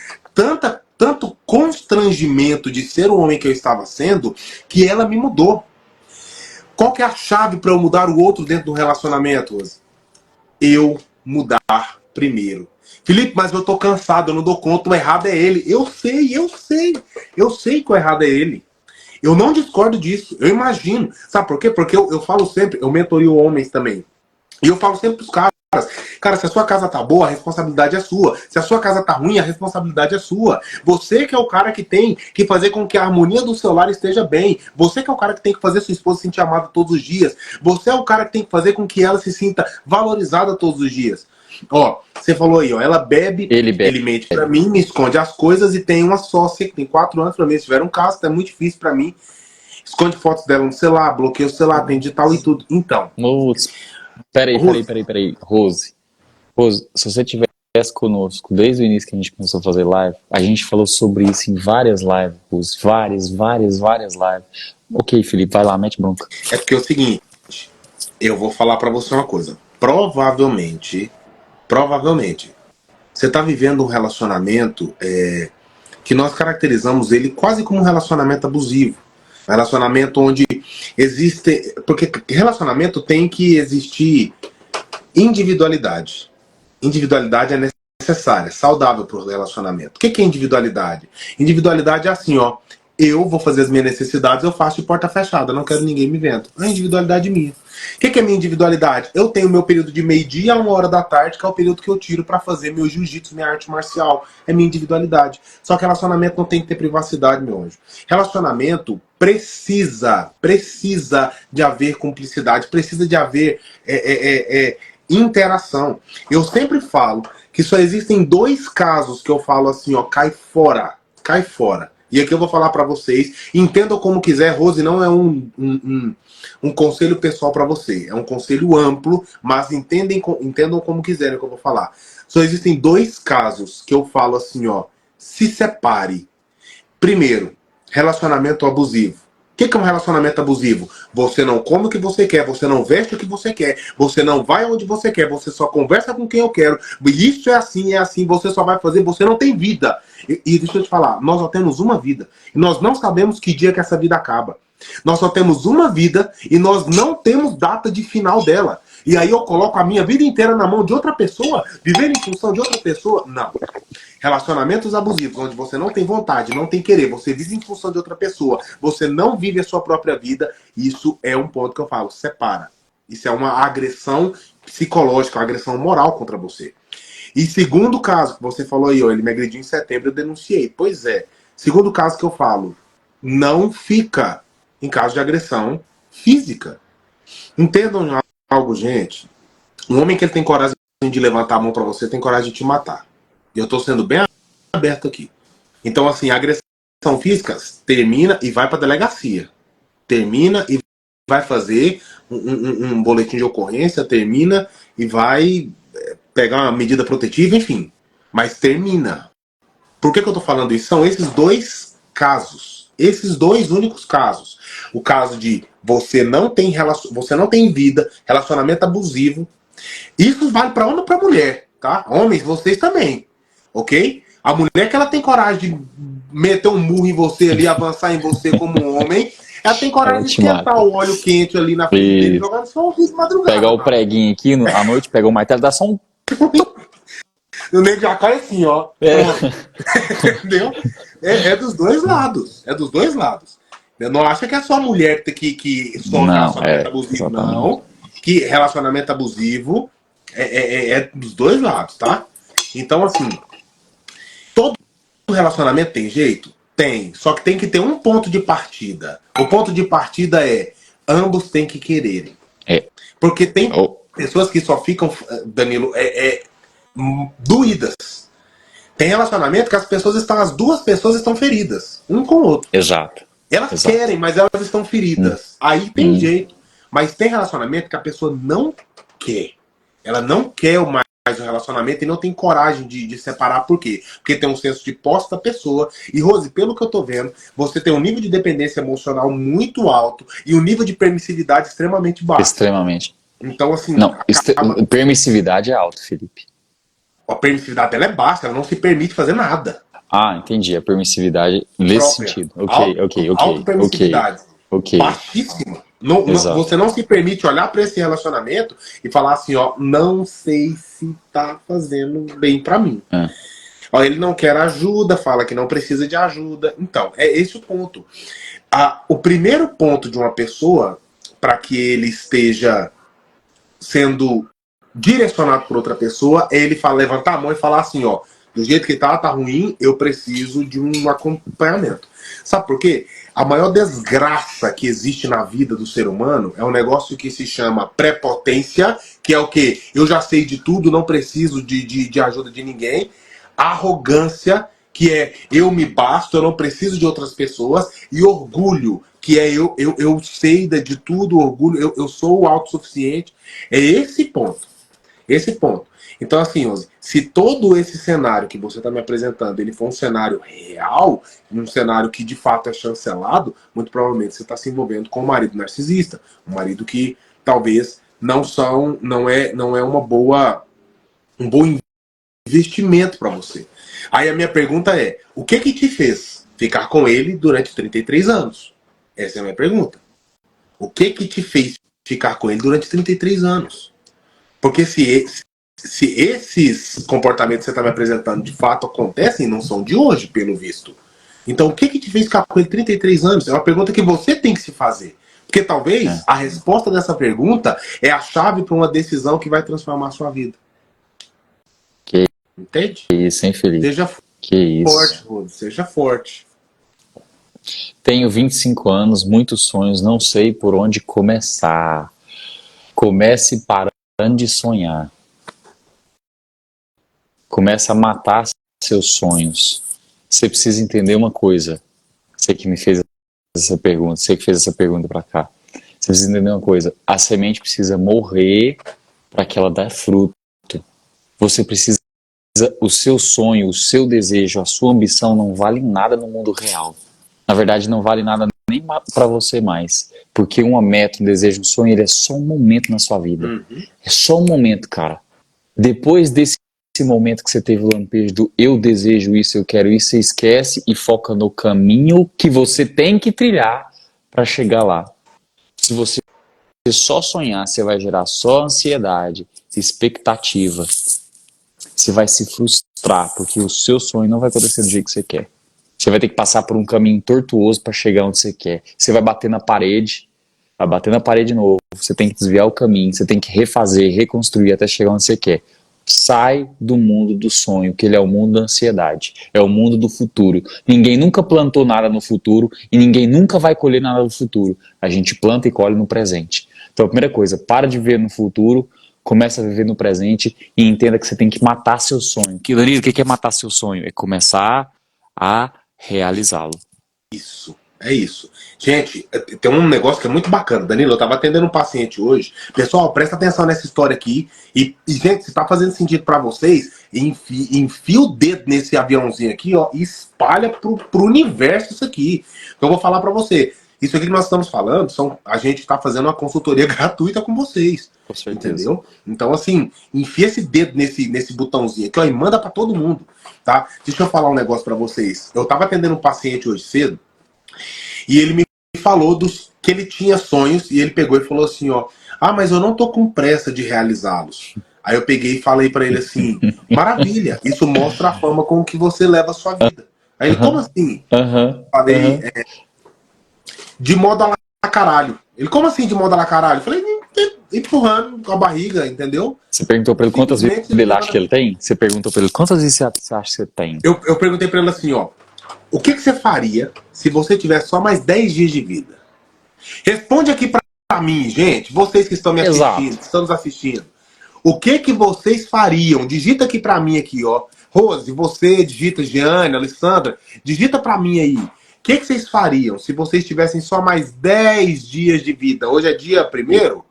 tanto constrangimento de ser o homem que eu estava sendo, que ela me mudou. Qual que é a chave para eu mudar o outro dentro do relacionamento, Rose? Eu mudar primeiro. Felipe, mas eu tô cansado, eu não dou conta, o errado é ele. Eu sei. Eu sei que o errado é ele. Eu não discordo disso, eu imagino. Sabe por quê? Porque eu falo sempre, eu mentorio homens também. E eu falo sempre pros caras, cara, se a sua casa tá boa, a responsabilidade é sua. Se a sua casa tá ruim, a responsabilidade é sua. Você que é o cara que tem que fazer com que a harmonia do seu lar esteja bem. Você que é o cara que tem que fazer sua esposa se sentir amada todos os dias. Você é o cara que tem que fazer com que ela se sinta valorizada todos os dias. Ó, você falou aí, ó, ela bebe, ele mente pra mim, me esconde as coisas e tem uma sócia que tem 4 anos pra mim. Se tiver um caso, tá muito difícil pra mim. Esconde fotos dela no celular, bloqueia o celular, tem digital e tudo. Então... Peraí. Rose, se você tivesse conosco desde o início que a gente começou a fazer live, a gente falou sobre isso em várias lives, Rose. Várias lives. Ok, Felipe, vai lá, mete bronca. É porque é o seguinte, eu vou falar pra você uma coisa. Provavelmente, você tá vivendo um relacionamento que nós caracterizamos ele quase como um relacionamento abusivo. Um relacionamento onde Porque relacionamento tem que existir individualidade. Individualidade é necessária, saudável para o relacionamento. O que é individualidade? Individualidade é assim, ó. Eu vou fazer as minhas necessidades, eu faço de porta fechada, não quero ninguém me vendo. É a individualidade minha. O que é minha individualidade? Eu tenho meu período de meio-dia a 1 hora da tarde, que é o período que eu tiro para fazer meu jiu-jitsu, minha arte marcial. É minha individualidade. Só que relacionamento não tem que ter privacidade, meu anjo. Relacionamento precisa de haver cumplicidade, precisa de haver interação. Eu sempre falo que só existem 2 casos que eu falo assim, ó, cai fora. Cai fora. E aqui eu vou falar para vocês, entendam como quiser, Rose, não é um conselho pessoal para você, é um conselho amplo, mas entendam como quiserem que eu vou falar. Só existem 2 casos que eu falo assim, ó, se separe. Primeiro, relacionamento abusivo. O que é um relacionamento abusivo? Você não come o que você quer, você não veste o que você quer, você não vai onde você quer, você só conversa com quem eu quero. Isso é assim, você só vai fazer, você não tem vida. E deixa eu te falar, nós só temos uma vida. E nós não sabemos que dia que essa vida acaba. Nós só temos uma vida e nós não temos data de final dela. E aí eu coloco a minha vida inteira na mão de outra pessoa, viver em função de outra pessoa? Não. Relacionamentos abusivos, onde você não tem vontade, não tem querer, você vive em função de outra pessoa, você não vive a sua própria vida, isso é um ponto que eu falo, separa. Isso é uma agressão psicológica, uma agressão moral contra você. E segundo caso, que você falou aí, ó, ele me agrediu em setembro, eu denunciei. Pois é. Segundo caso que eu falo, não fica em caso de agressão física. Entendam algo, gente. Um homem que ele tem coragem de levantar a mão pra você, tem coragem de te matar. E eu tô sendo bem aberto aqui. Então, assim, a agressão física termina e vai pra delegacia. Termina e vai fazer um boletim de ocorrência, termina e vai pegar uma medida protetiva, enfim. Mas termina. Por que eu tô falando isso? São esses 2 casos. Esses 2 únicos casos. O caso de você não tem vida, relacionamento abusivo. Isso vale para homem e para mulher, tá? Homens, vocês também. Ok? A mulher que ela tem coragem de meter um murro em você ali, avançar em você como um homem, ela tem coragem de esquentar o óleo quente ali na frente dele e jogar no seu ouvido de madrugada. Pegar o preguinho aqui à noite, pegar o martelo, dá só um. O nego já cai assim, ó. Entendeu? É dos 2 lados. É dos 2 lados. Não acha que é só a mulher que sofre relacionamento abusivo, exatamente. Não. Que relacionamento abusivo é dos 2 lados, tá? Então, assim, todo relacionamento tem jeito? Tem. Só que tem que ter um ponto de partida. O ponto de partida é ambos têm que quererem. Porque tem pessoas que só ficam, Danilo, doídas. Tem relacionamento que as 2 pessoas estão feridas, um com o outro. Exato. Elas querem, mas elas estão feridas. Aí tem jeito. Mas tem relacionamento que a pessoa não quer. Ela não quer mais o relacionamento e não tem coragem de separar. Por quê? Porque tem um senso de posse da pessoa. E, Rose, pelo que eu tô vendo, você tem um nível de dependência emocional muito alto e um nível de permissividade extremamente baixo. Extremamente. Então, assim... Não, permissividade é alto, Felipe. A permissividade dela é baixa, ela não se permite fazer nada. Ah, entendi. A permissividade nesse sentido. Ok. Autopermissividade. Baixíssima. Você não se permite olhar para esse relacionamento e falar assim, ó, não sei se tá fazendo bem para mim. Ó, ele não quer ajuda, fala que não precisa de ajuda. Então, é esse o ponto. O primeiro ponto de uma pessoa para que ele esteja sendo direcionado por outra pessoa é ele levantar a mão e falar assim, ó, do jeito que tá ruim, eu preciso de um acompanhamento. Sabe por quê? A maior desgraça que existe na vida do ser humano é um negócio que se chama prepotência, que é o quê? Eu já sei de tudo, não preciso de ajuda de ninguém. Arrogância, que é eu me basto, eu não preciso de outras pessoas. E orgulho, que é eu sei de tudo, orgulho, eu sou o autossuficiente. É esse ponto. Esse ponto. Então, assim, Ozzy, se todo esse cenário que você está me apresentando, ele for um cenário real, um cenário que de fato é chancelado, muito provavelmente você está se envolvendo com um marido narcisista, um marido que talvez não é um bom investimento para você. Aí a minha pergunta é, o que te fez ficar com ele durante 33 anos? Essa é a minha pergunta. O que te fez ficar com ele durante 33 anos? Porque se esses comportamentos que você está me apresentando de fato acontecem, não são de hoje, pelo visto. Então, o que te fez ficar com ele 33 anos? É uma pergunta que você tem que se fazer. Porque talvez a resposta dessa pergunta é a chave para uma decisão que vai transformar a sua vida. Que Entende? isso, hein, Felipe? Seja Que forte, isso. Rod, seja forte. Tenho 25 anos, muitos sonhos, não sei por onde começar. Comece parando de sonhar. Comece a matar seus sonhos. Você precisa entender uma coisa. Você que me fez essa pergunta, você que fez essa pergunta para cá. Você precisa entender uma coisa. A semente precisa morrer para que ela dê fruto. Você precisa. O seu sonho, o seu desejo, a sua ambição não vale nada no mundo real. Na verdade, não vale nada nem para você mais. Porque uma meta, um desejo, um sonho, ele é só um momento na sua vida. É só um momento, cara. Depois desse momento que você teve o lampejo do eu desejo isso, eu quero isso, você esquece e foca no caminho que você tem que trilhar para chegar lá. Se você só sonhar, você vai gerar só ansiedade, expectativa. Você vai se frustrar, porque o seu sonho não vai acontecer do jeito que você quer. Você vai ter que passar por um caminho tortuoso para chegar onde você quer. Você vai bater na parede, vai bater na parede de novo. Você tem que desviar o caminho, você tem que refazer, reconstruir até chegar onde você quer. Sai do mundo do sonho, que ele é o mundo da ansiedade, é o mundo do futuro. Ninguém nunca plantou nada no futuro e ninguém nunca vai colher nada no futuro. A gente planta e colhe no presente. Então a primeira coisa, para de viver no futuro, começa a viver no presente e entenda que você tem que matar seu sonho. Danilo, o que é matar seu sonho? É começar a realizá-lo. Isso, é isso. Gente, tem um negócio que é muito bacana. Danilo, eu tava atendendo um paciente hoje. Pessoal, presta atenção nessa história aqui. Gente, se tá fazendo sentido para vocês, enfia o dedo nesse aviãozinho aqui, ó, e espalha pro universo isso aqui. Então eu vou falar para você. Isso aqui que nós estamos falando, a gente está fazendo uma consultoria gratuita com vocês. Com certeza. Entendeu? Então, assim, enfia esse dedo nesse botãozinho aqui, ó, e manda para todo mundo, tá? Deixa eu falar um negócio para vocês. Eu tava atendendo um paciente hoje cedo, e ele me falou que ele tinha sonhos, e ele pegou e falou assim, ó, mas eu não tô com pressa de realizá-los. Aí eu peguei e falei para ele assim, maravilha, isso mostra a forma com que você leva a sua vida. Aí ele, como assim? Falei, de modo a lá caralho. Ele, como assim de modo a lá caralho? Eu falei, empurrando com a barriga, entendeu? Você perguntou para ele quantas vezes ele acha que ele tem? Você perguntou para ele quantas vezes você acha que você tem? Eu perguntei para ele assim, ó, o que você faria se você tivesse só mais 10 dias de vida? Responde aqui pra mim, gente, vocês que estão me assistindo, que estão nos assistindo. O que vocês fariam? Digita aqui pra mim aqui, ó. Rose, você digita, Giane, Alessandra, digita pra mim aí. O que vocês fariam se vocês tivessem só mais 10 dias de vida? Hoje é dia 1º? Hoje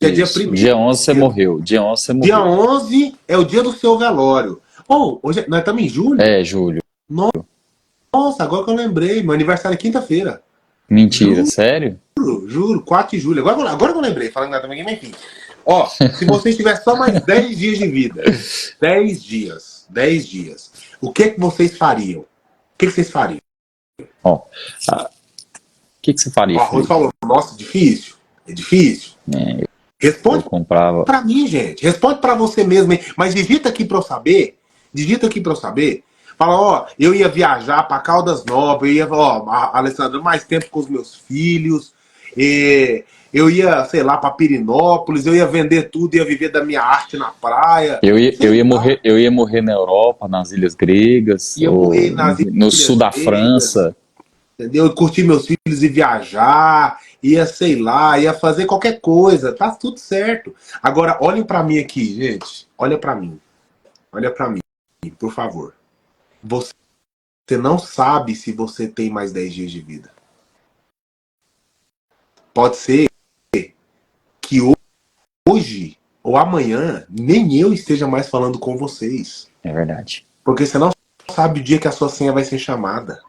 é dia 1º. Dia 11 você morreu. Dia 11 você morreu. Dia 11 é o dia do seu velório. Hoje nós estamos em julho? É, julho. Nossa, agora que eu lembrei. Meu aniversário é quinta-feira. Mentira, sério? Juro, 4 de julho. Agora que eu lembrei, falando nada também, enfim. Ó, se vocês tivessem só mais 10 dias de vida, 10 dias, o que vocês fariam? O que vocês fariam? Ó, o que você faria? Ó, a Rose falou, nossa, difícil. É difícil. Responde pra mim, gente. Responde pra você mesmo. Hein? Mas digita aqui pra eu saber. Fala, ó, eu ia viajar pra Caldas Novas, eu ia, ó, Alessandro, mais tempo com os meus filhos, eu ia, sei lá, pra Pirinópolis, eu ia vender tudo, ia viver da minha arte na praia. Eu ia morrer na Europa, nas Ilhas Gregas, no sul da França. Entendeu? Curtir meus filhos e viajar, ia, sei lá, ia fazer qualquer coisa, tá tudo certo. Agora, olhem pra mim aqui, gente. Olha pra mim, por favor. Você não sabe se você tem mais 10 dias de vida. Pode ser que hoje ou amanhã nem eu esteja mais falando com vocês. É verdade. Porque você não sabe o dia que a sua senha vai ser chamada.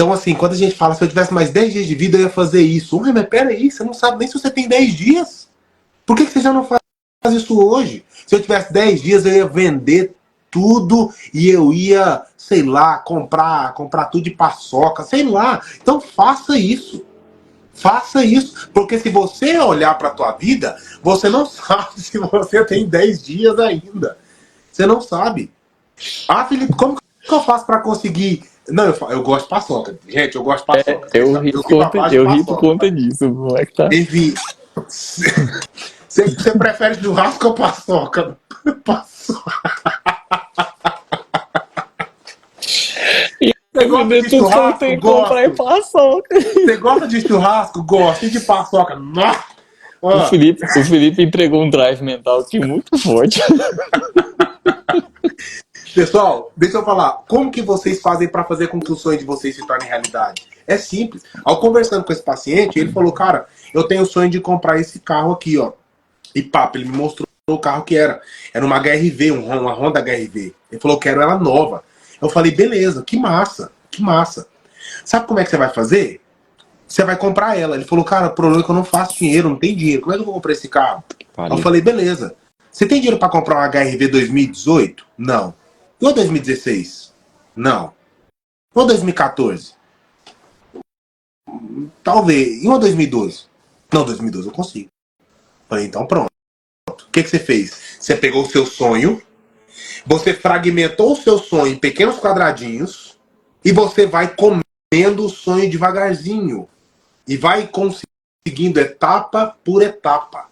Então, assim, quando a gente fala, se eu tivesse mais 10 dias de vida, eu ia fazer isso. Ué, mas peraí, você não sabe nem se você tem 10 dias. Por que você já não faz isso hoje? Se eu tivesse 10 dias, eu ia vender tudo e eu ia, sei lá, comprar tudo de paçoca, sei lá. Então faça isso. Faça isso, porque se você olhar para a tua vida, você não sabe se você tem 10 dias ainda. Você não sabe. Ah, Felipe, como que eu faço para conseguir... Não, eu gosto de paçoca. Gente, eu gosto de paçoca. Eu vivo a base de Eu ri por paçoca. conta disso. Como é que tá? Enfim, você prefere churrasco ou paçoca? Paçoca. Você Eu gosta vender de tudo que eu churrasco? tenho que comprar em Gosto. paçoca. Você gosta de churrasco? Gosto. E de paçoca? Não. Ó, O Felipe entregou um drive mental aqui muito forte. pessoal, deixa eu falar. Como que vocês fazem para fazer com que o sonho de vocês se torne realidade? É simples. Ao conversando com esse paciente, ele falou, cara, eu tenho o sonho de comprar esse carro aqui, ó. E papo, ele me mostrou o carro que era. Era uma HRV, uma Honda HRV. Ele falou, quero ela nova. Eu falei, beleza, que massa, que massa. Sabe como é que você vai fazer? Você vai comprar ela. Ele falou, cara, o problema é que eu não faço dinheiro, não tem dinheiro. Como é que eu vou comprar esse carro? Eu Valeu. falei, beleza. Você tem dinheiro para comprar uma HRV 2018? Não. E uma 2016? Não. E uma 2014? Talvez. E uma 2012? Não, 2012 eu consigo. Falei, então pronto. O que você fez? Você pegou o seu sonho, você fragmentou o seu sonho em pequenos quadradinhos e você vai comendo o sonho devagarzinho. E vai conseguindo etapa por etapa.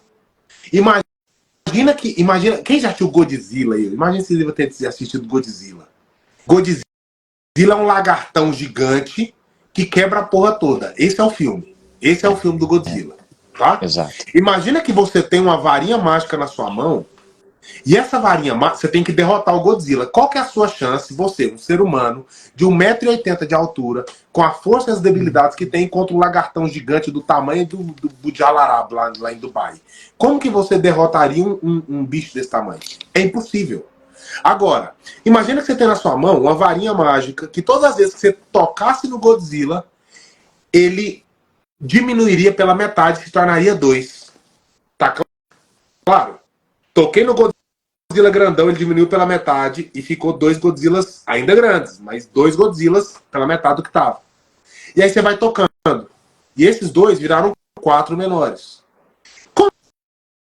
Imagina, quem já assistiu Godzilla aí? Imagina se você ter assistido Godzilla. Godzilla é um lagartão gigante que quebra a porra toda. Esse é o filme. Esse é o filme do Godzilla. Tá? Exato. Imagina que você tem uma varinha mágica na sua mão e essa varinha mágica, você tem que derrotar o Godzilla. Qual que é a sua chance, você, um ser humano de 1,80 m de altura, com a força e as debilidades que tem contra um lagartão gigante do tamanho do Burj Al Arab lá em Dubai? Como que você derrotaria um bicho desse tamanho? É impossível. Agora, imagina que você tem na sua mão uma varinha mágica que todas as vezes que você tocasse no Godzilla, ele diminuiria pela metade, se tornaria 2. Tá claro? Toquei no Godzilla grandão, ele diminuiu pela metade e ficou 2 Godzillas ainda grandes, mas 2 Godzillas pela metade do que tava. E aí você vai tocando. E esses 2 viraram 4 menores. Quando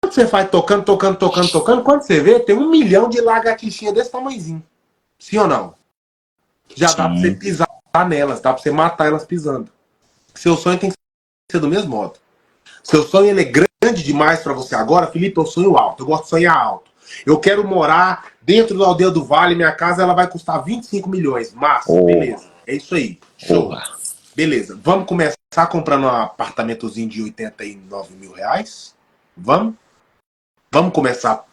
você vai tocando, quando você vê, tem 1 milhão de lagartixinhas desse tamanhozinho. Sim ou não? Já dá pra você Sim. pisar nelas, dá pra você matar elas pisando. Seu sonho tem que ser do mesmo modo. Seu sonho ele é grande demais para você agora, Felipe, eu sonho alto, eu gosto de sonhar alto. Eu quero morar dentro da aldeia do Vale, minha casa ela vai custar 25 milhões. Massa, beleza. É isso aí. Show. Beleza. Vamos começar comprando um apartamentozinho de 89 mil reais? Vamos? Vamos começar a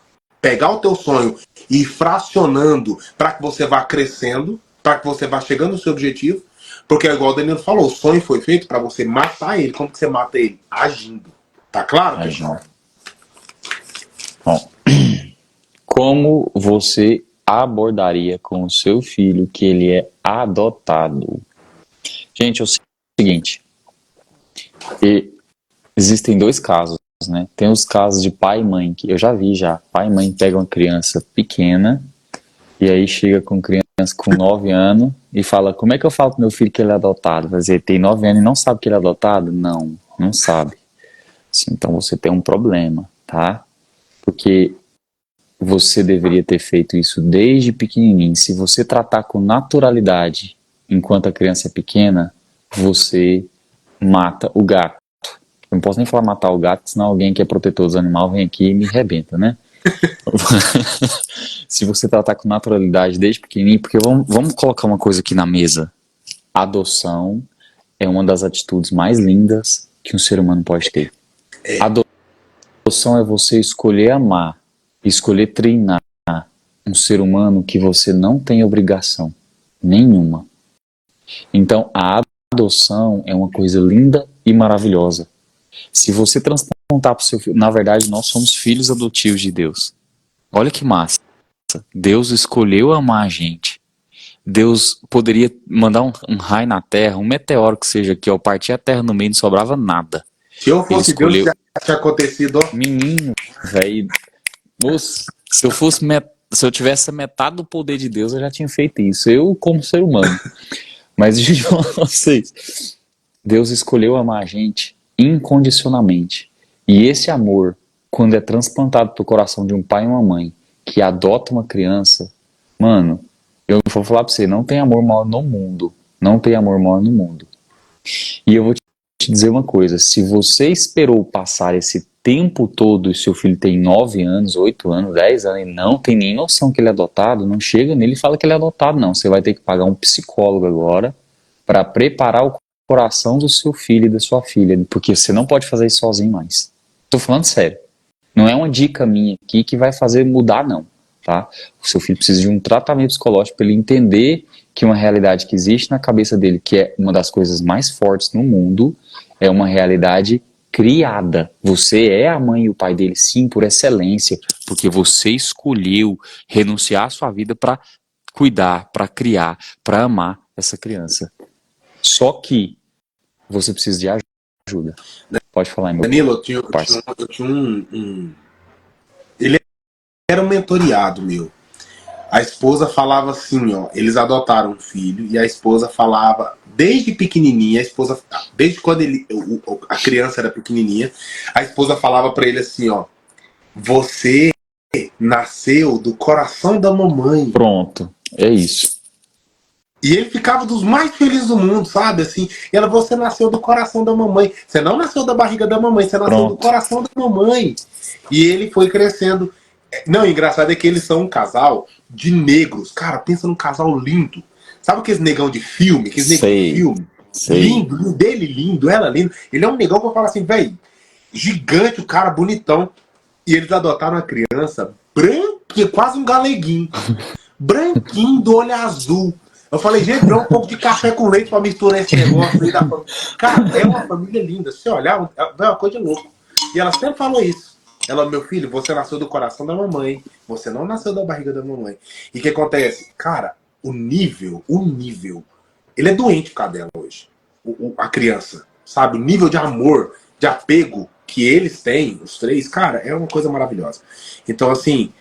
pegar o teu sonho e ir fracionando para que você vá crescendo, para que você vá chegando no seu objetivo. Porque é igual o Danilo falou, o sonho foi feito para você matar ele. Como que você mata ele? Agindo. Tá claro, pessoal? Bom, como você abordaria com o seu filho que ele é adotado? Gente, é o seguinte, existem 2 casos, né? Tem os casos de pai e mãe, que eu já vi já. Pai e mãe pegam uma criança pequena e aí chega com criança com 9 anos e fala, como é que eu falo pro meu filho que ele é adotado? Vai dizer, tem 9 anos e não sabe que ele é adotado? Não, não sabe. Sim, então você tem um problema, tá? Porque você deveria ter feito isso desde pequenininho. Se você tratar com naturalidade enquanto a criança é pequena, você mata o gato. Eu não posso nem falar matar o gato, senão alguém que é protetor dos animais vem aqui e me arrebenta, né? Se você tratar com naturalidade desde pequenininho, porque vamos colocar uma coisa aqui na mesa. Adoção é uma das atitudes mais lindas que um ser humano pode ter. Adoção é você escolher amar, escolher treinar um ser humano que você não tem obrigação nenhuma. Então, a adoção é uma coisa linda e maravilhosa. Se você transplantar para o seu filho, na verdade, nós somos filhos adotivos de Deus. Olha que massa. Deus escolheu amar a gente. Deus poderia mandar um raio na terra, um meteoro que seja aqui, ó, partir a terra no meio, não sobrava nada. Se eu fosse Deus, já tinha acontecido. Menino, velho. Se eu tivesse a metade do poder de Deus, eu já tinha feito isso. Eu, como ser humano. Mas, gente, vocês, Deus escolheu amar a gente incondicionalmente. E esse amor, quando é transplantado pro coração de um pai e uma mãe que adota uma criança, mano, eu vou falar pra você, não tem amor maior no mundo. Não tem amor maior no mundo. E eu vou te dizer uma coisa, se você esperou passar esse tempo todo e seu filho tem 9 anos, 8 anos, 10 anos e não tem nem noção que ele é adotado, não chega nele e fala que ele é adotado, não. Você vai ter que pagar um psicólogo agora para preparar o coração do seu filho e da sua filha, porque você não pode fazer isso sozinho mais. Tô falando sério. Não é uma dica minha aqui que vai fazer mudar, não. Tá? O seu filho precisa de um tratamento psicológico para ele entender que uma realidade que existe na cabeça dele, que é uma das coisas mais fortes no mundo, é uma realidade criada. Você é a mãe e o pai dele, sim, por excelência, porque você escolheu renunciar à sua vida para cuidar, para criar, para amar essa criança. Só que você precisa de ajuda. Pode falar, meu Danilo, parceiro. eu tinha Ele era um mentoriado meu. A esposa falava assim, ó, eles adotaram um filho e a esposa falava, desde pequenininha, desde quando a criança era pequenininha, a esposa falava pra ele assim, ó, você nasceu do coração da mamãe. Pronto, é isso. E ele ficava dos mais felizes do mundo, sabe? Assim, e ela, você nasceu do coração da mamãe. Você não nasceu da barriga da mamãe, você nasceu do coração da mamãe. E ele foi crescendo. Não, o engraçado é que eles são um casal de negros. Cara, pensa num casal lindo. Sabe aqueles negão de filme? Aqueles negão de filme? Sei. Lindo, dele lindo, ela lindo. Ele é um negão que eu falo assim, velho, gigante, o cara bonitão. E eles adotaram uma criança branquinha, quase um galeguinho. Branquinho, do olho azul. Eu falei, gente, dá um pouco de café com leite pra misturar esse negócio aí da família. Cara, é uma família linda. Se olhar, é uma coisa de louco. E ela sempre falou isso. Ela, meu filho, você nasceu do coração da mamãe. Você não nasceu da barriga da mamãe. E o que acontece? Cara, o nível, ele é doente por causa dela hoje. A criança, sabe? O nível de amor, de apego que eles têm, os três, cara, é uma coisa maravilhosa. Então, assim,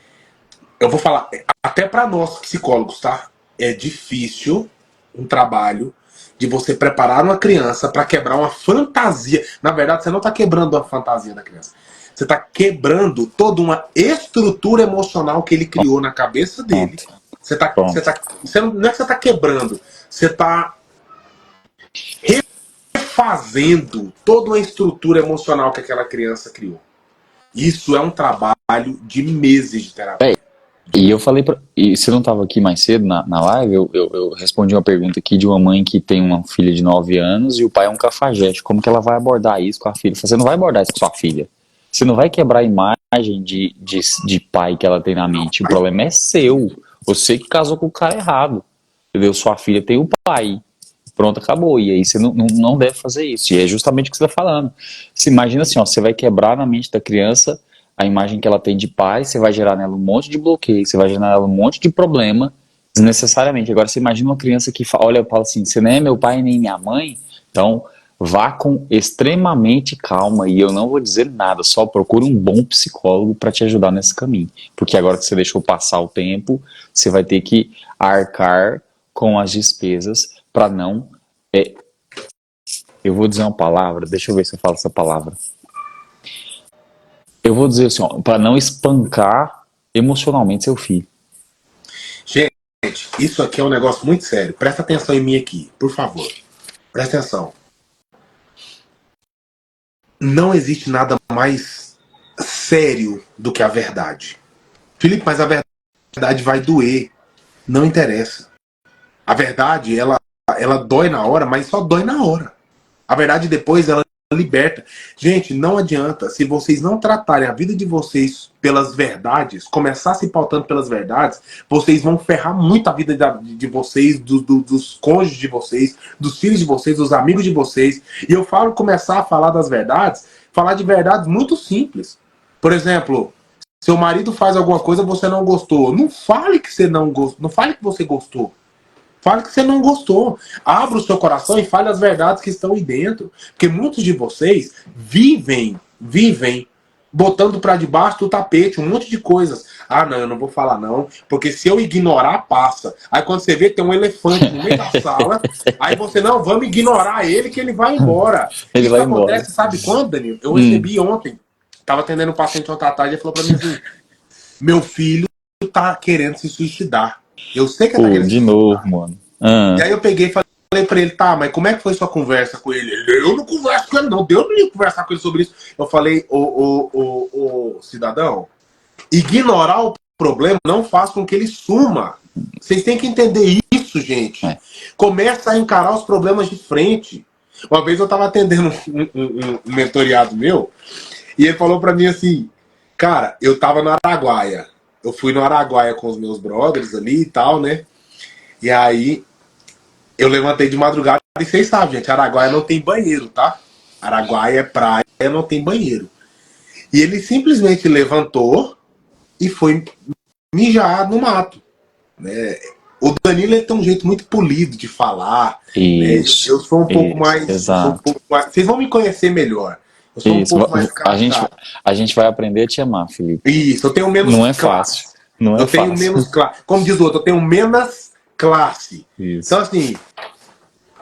eu vou falar, até pra nós psicólogos, tá? É difícil um trabalho de você preparar uma criança para quebrar uma fantasia. Na verdade, você não está quebrando a fantasia da criança. Você está quebrando toda uma estrutura emocional que ele criou na cabeça dele. Você não é que você está quebrando, você está refazendo toda uma estrutura emocional que aquela criança criou. Isso é um trabalho de meses de terapia. E eu falei e você não estava aqui mais cedo na live, eu respondi uma pergunta aqui de uma mãe que tem uma filha de 9 anos e o pai é um cafajeste. Como que ela vai abordar isso com a filha? Você não vai abordar isso com sua filha. Você não vai quebrar a imagem de pai que ela tem na mente. O problema é seu. Você que casou com o cara errado. Entendeu? Sua filha tem o pai. Pronto, acabou. E aí você não deve fazer isso. E é justamente o que você está falando. Você imagina assim, ó, você vai quebrar na mente da criança a imagem que ela tem de pai, você vai gerar nela um monte de bloqueio, você vai gerar nela um monte de problema, desnecessariamente. Agora, você imagina uma criança que olha e fala assim, você nem é meu pai nem minha mãe, então vá com extremamente calma e eu não vou dizer nada, só procure um bom psicólogo para te ajudar nesse caminho. Porque agora que você deixou passar o tempo, você vai ter que arcar com as despesas para não... Eu vou dizer uma palavra, deixa eu ver se eu falo essa palavra. Eu vou dizer assim, para não espancar emocionalmente seu filho. Gente, isso aqui é um negócio muito sério. Presta atenção em mim aqui, por favor. Presta atenção. Não existe nada mais sério do que a verdade. Felipe, mas a verdade vai doer. Não interessa. A verdade, ela dói na hora, mas só dói na hora. A verdade depois, ela liberta. Gente, não adianta. Se vocês não tratarem a vida de vocês pelas verdades, começar se pautando pelas verdades, vocês vão ferrar muito a vida de vocês, dos cônjuges de vocês, dos filhos de vocês, dos amigos de vocês. E eu falo começar a falar das verdades, falar de verdades muito simples. Por exemplo, seu marido faz alguma coisa e você não gostou. Não fale que você não gostou. Não fale que você gostou. Fale que você não gostou. Abra o seu coração e fale as verdades que estão aí dentro. Porque muitos de vocês vivem botando para debaixo do tapete um monte de coisas. Ah, não, eu não vou falar não, porque se eu ignorar, passa. Aí quando você vê, tem um elefante no meio da sala, aí você, não, vamos ignorar ele que ele vai embora. Ele Isso vai embora. acontece, sabe quando, Danilo? Eu Hum. recebi ontem, tava atendendo um paciente ontem à tarde, ele falou pra mim assim, meu filho tá querendo se suicidar. Eu sei que ele tá Pô, querendo se de novo, suicidar. mano. E aí eu peguei e falei pra ele, tá, mas como é que foi sua conversa com ele? Eu não converso com ele, não. Deus não ia conversar com ele sobre isso. Eu falei, ô cidadão, ignorar o problema não faz com que ele suma. Vocês têm que entender isso, gente. É. Começa a encarar os problemas de frente. Uma vez eu tava atendendo um mentoriado meu, e ele falou pra mim assim, cara, eu tava no Araguaia. Eu fui no Araguaia com os meus brothers ali e tal, né? E aí eu levantei de madrugada e vocês sabem, gente, Araguaia não tem banheiro, tá? Araguaia é praia, não tem banheiro. E ele simplesmente levantou e foi mijar no mato, né? O Danilo ele tem um jeito muito polido de falar, né? Isso, Eu sou um pouco isso, mais, eu sou um exato. pouco mais, vocês vão me conhecer melhor. Eu sou um Isso. pouco mais A gente, carregado. a gente vai aprender a te amar, Felipe. Isso, eu tenho menos Não é fácil. classe. Não é Eu tenho fácil. menos classe. Como diz o outro, eu tenho menos classe. Então, Isso. assim,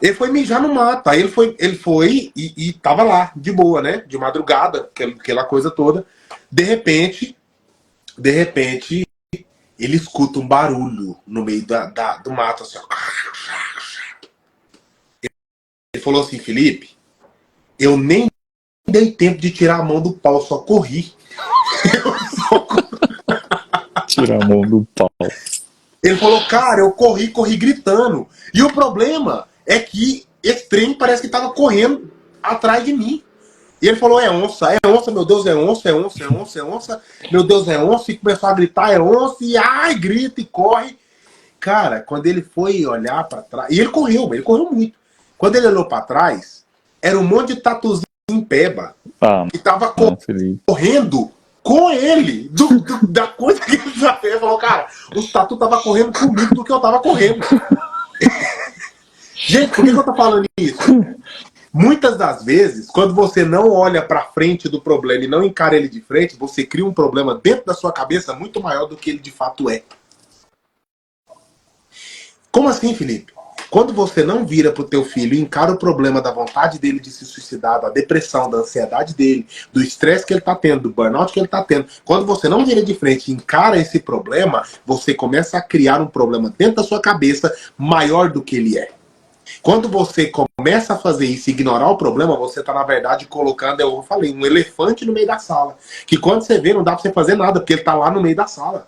ele foi mijar no mato. Aí ele foi e tava lá, de boa, né? De madrugada, aquela coisa toda. De repente, ele escuta um barulho no meio do mato, assim, ó. Ele falou assim, Felipe, eu nem dei tempo de tirar a mão do pau, só corri. Tira a mão do pau. Ele falou, cara, eu corri gritando. E o problema é que esse trem parece que tava correndo atrás de mim. E ele falou, é onça, meu Deus, é onça, é onça, é onça, é onça, meu Deus, é onça, e começou a gritar, é onça, e ai, grita e corre. Cara, quando ele foi olhar pra trás, e ele correu muito. Quando ele olhou pra trás, era um monte de tatuzinho em peba, Ah, que tava não, Felipe. correndo com ele, da coisa que ele já fez. Ele falou, cara, os tatu tava correndo comigo do que eu tava correndo. Gente, por que eu tô falando isso? Muitas das vezes, quando você não olha pra frente do problema e não encara ele de frente, você cria um problema dentro da sua cabeça muito maior do que ele de fato é. Como assim, Felipe? Quando você não vira pro teu filho e encara o problema da vontade dele de se suicidar, da depressão, da ansiedade dele, do estresse que ele tá tendo, do burnout que ele tá tendo, quando você não vira de frente e encara esse problema, você começa a criar um problema dentro da sua cabeça maior do que ele é. Quando você começa a fazer isso e ignorar o problema, você está, na verdade, colocando, eu falei, um elefante no meio da sala. Que quando você vê, não dá para você fazer nada, porque ele está lá no meio da sala.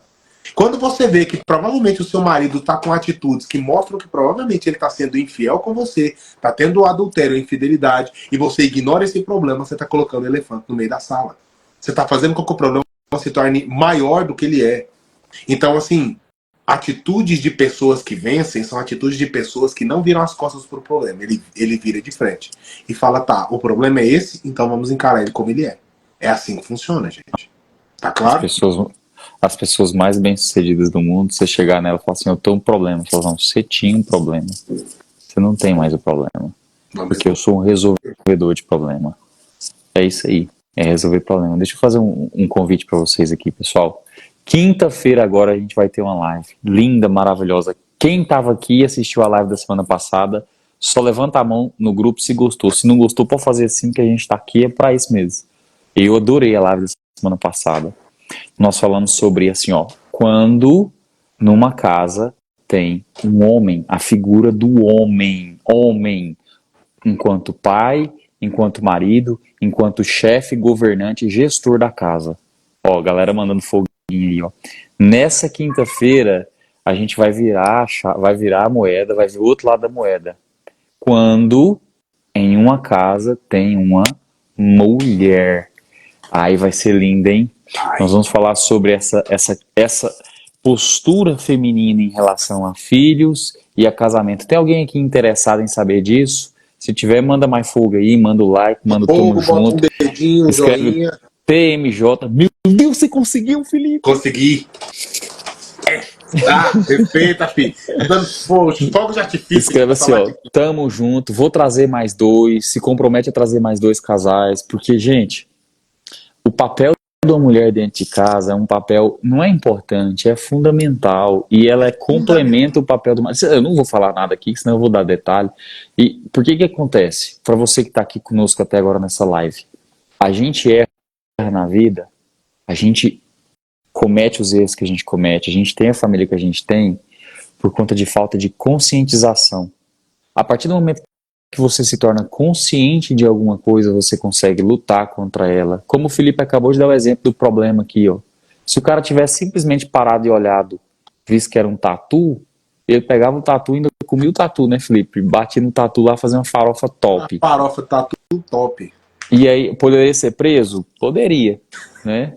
Quando você vê que provavelmente o seu marido está com atitudes que mostram que provavelmente ele está sendo infiel com você, está tendo adultério, infidelidade, e você ignora esse problema, você está colocando o elefante no meio da sala. Você está fazendo com que o problema se torne maior do que ele é. Então, assim, atitudes de pessoas que vencem são atitudes de pessoas que não viram as costas pro problema. Ele vira de frente e fala, tá, o problema é esse, então vamos encarar ele como ele é. É assim que funciona, gente. Tá claro? As pessoas mais bem-sucedidas do mundo, você chegar nela e falar assim, eu tenho um problema. Você fala, não, você tinha um problema. Você não tem mais o problema. Porque eu sou um resolvedor de problema. É isso aí. É resolver problema. Deixa eu fazer um convite para vocês aqui, pessoal. Quinta-feira agora a gente vai ter uma live linda, maravilhosa. Quem estava aqui e assistiu a live da semana passada, só levanta a mão no grupo se gostou. Se não gostou, pode fazer assim, que a gente está aqui, é para isso mesmo. Eu adorei a live da semana passada. Nós falamos sobre, assim, ó, quando numa casa tem um homem, a figura do homem, enquanto pai, enquanto marido, enquanto chefe, governante, gestor da casa. Ó, galera mandando foguinho aí, ó. Nessa quinta-feira, a gente vai virar a moeda, vai ver o outro lado da moeda. Quando em uma casa tem uma mulher. Aí vai ser lindo, hein? Nós vamos falar sobre essa postura feminina em relação a filhos e a casamento. Tem alguém aqui interessado em saber disso? Se tiver, manda mais fogo aí, manda o like, manda tamo junto. Bota um dedinho, Escreve joinha. PMJ. Meu Deus, você conseguiu, Felipe! Consegui. Ah, perfeita, filho. Dando fogos de artifício. Escreve assim, ó, tamo junto, vou trazer mais 2, se compromete a trazer mais 2 casais, porque, gente, o papel da mulher dentro de casa é um papel, não é importante, é fundamental. E ela complementa o papel do marido. Eu não vou falar nada aqui, senão eu vou dar detalhe. E por que que acontece? Para você que está aqui conosco até agora nessa live, a gente erra na vida, a gente comete os erros que a gente comete, a gente tem a família que a gente tem por conta de falta de conscientização. A partir do momento que você se torna consciente de alguma coisa, você consegue lutar contra ela. Como o Felipe acabou de dar o exemplo do problema aqui, ó. Se o cara tivesse simplesmente parado e olhado, visto que era um tatu, ele pegava o tatu e ainda comia o tatu, né, Felipe? Batia no tatu lá, fazia uma farofa top. A farofa tatu top. E aí, poderia ser preso? Poderia, né?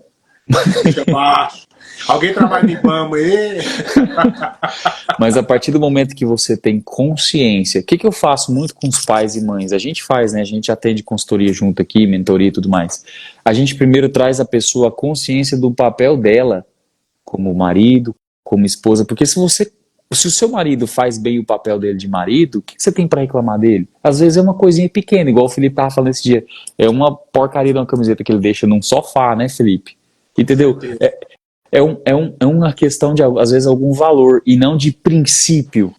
Deixa baixo. Alguém trabalha no IBAMA aí? Mas a partir do momento que você tem consciência, o que eu faço muito com os pais e mães? A gente faz, né? A gente atende consultoria junto aqui, mentoria e tudo mais. A gente primeiro traz a pessoa a consciência do papel dela como marido, como esposa, porque se o seu marido faz bem o papel dele de marido, o que você tem para reclamar dele? Às vezes é uma coisinha pequena, igual o Felipe tava falando esse dia. É uma porcaria de uma camiseta que ele deixa num sofá, né, Felipe? Entendeu? É uma questão de, às vezes, algum valor e não de princípio.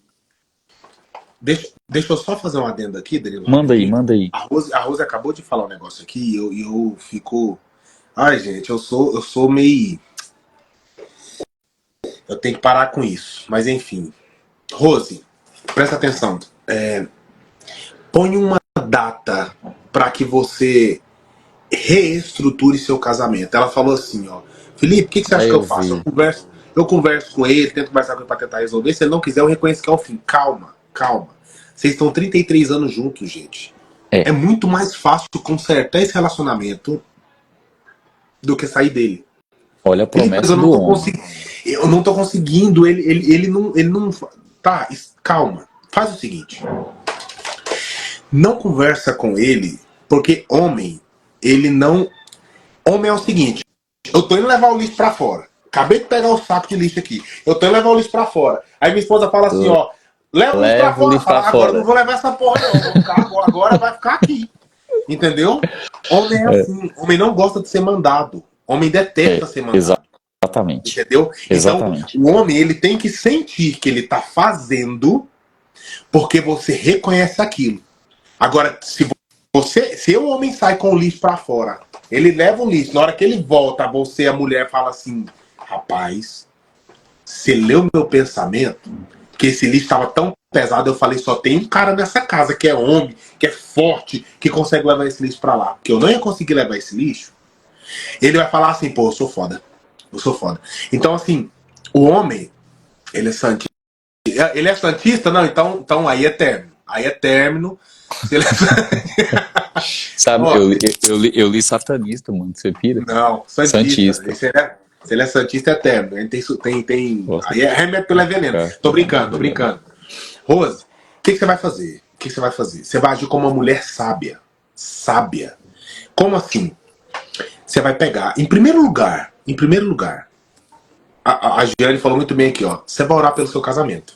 Deixa eu só fazer um adendo aqui, Danilo. Manda aí. A Rose acabou de falar um negócio aqui e eu fico... Ai, gente, eu sou meio... Eu tenho que parar com isso. Mas, enfim. Rose, presta atenção. Põe uma data para que você reestruture seu casamento. Ela falou assim, ó... Felipe, o que você acha que eu faço? Eu converso com ele, tento conversar com ele para tentar resolver. Se ele não quiser, eu reconheço que é o fim. Calma. Vocês estão 33 anos juntos, gente. É muito mais fácil consertar esse relacionamento do que sair dele. Olha a promessa do homem. Eu não tô conseguindo. Ele não... Tá, calma. Faz o seguinte. Não conversa com ele, porque homem, ele não... Homem é o seguinte. Eu tô indo levar o lixo pra fora. Acabei de pegar o saco de lixo aqui. Eu tô indo levar o lixo pra fora. Aí minha esposa fala assim, ó... Leva o lixo pra fora. Agora eu não vou levar essa porra não. Vou ficar agora vai ficar aqui. Entendeu? Homem é assim. Homem não gosta de ser mandado. Homem detesta ser mandado. Exatamente. Entendeu? Exatamente. Então, o homem, ele tem que sentir que ele tá fazendo porque você reconhece aquilo. Agora, se o homem sai com o lixo pra fora, ele leva o lixo, na hora que ele volta, você, a mulher, fala assim, rapaz, você leu meu pensamento? Que esse lixo estava tão pesado, eu falei, só tem um cara nessa casa que é homem, que é forte, que consegue levar esse lixo pra lá. Porque eu não ia conseguir levar esse lixo. Ele vai falar assim, pô, eu sou foda. Então, assim, o homem, ele é santista. Ele é santista? Não, então aí é término. Se ele é... Sabe, eu li satanista, mano, você pira? Não, santista. Se ele é santista, é término. Tem... Aí é remédio pelo veneno. Tô brincando. Rose, o que você vai fazer? Você vai agir como uma mulher sábia. Como assim? Você vai pegar, em primeiro lugar, a Giane falou muito bem aqui, ó. Você vai orar pelo seu casamento.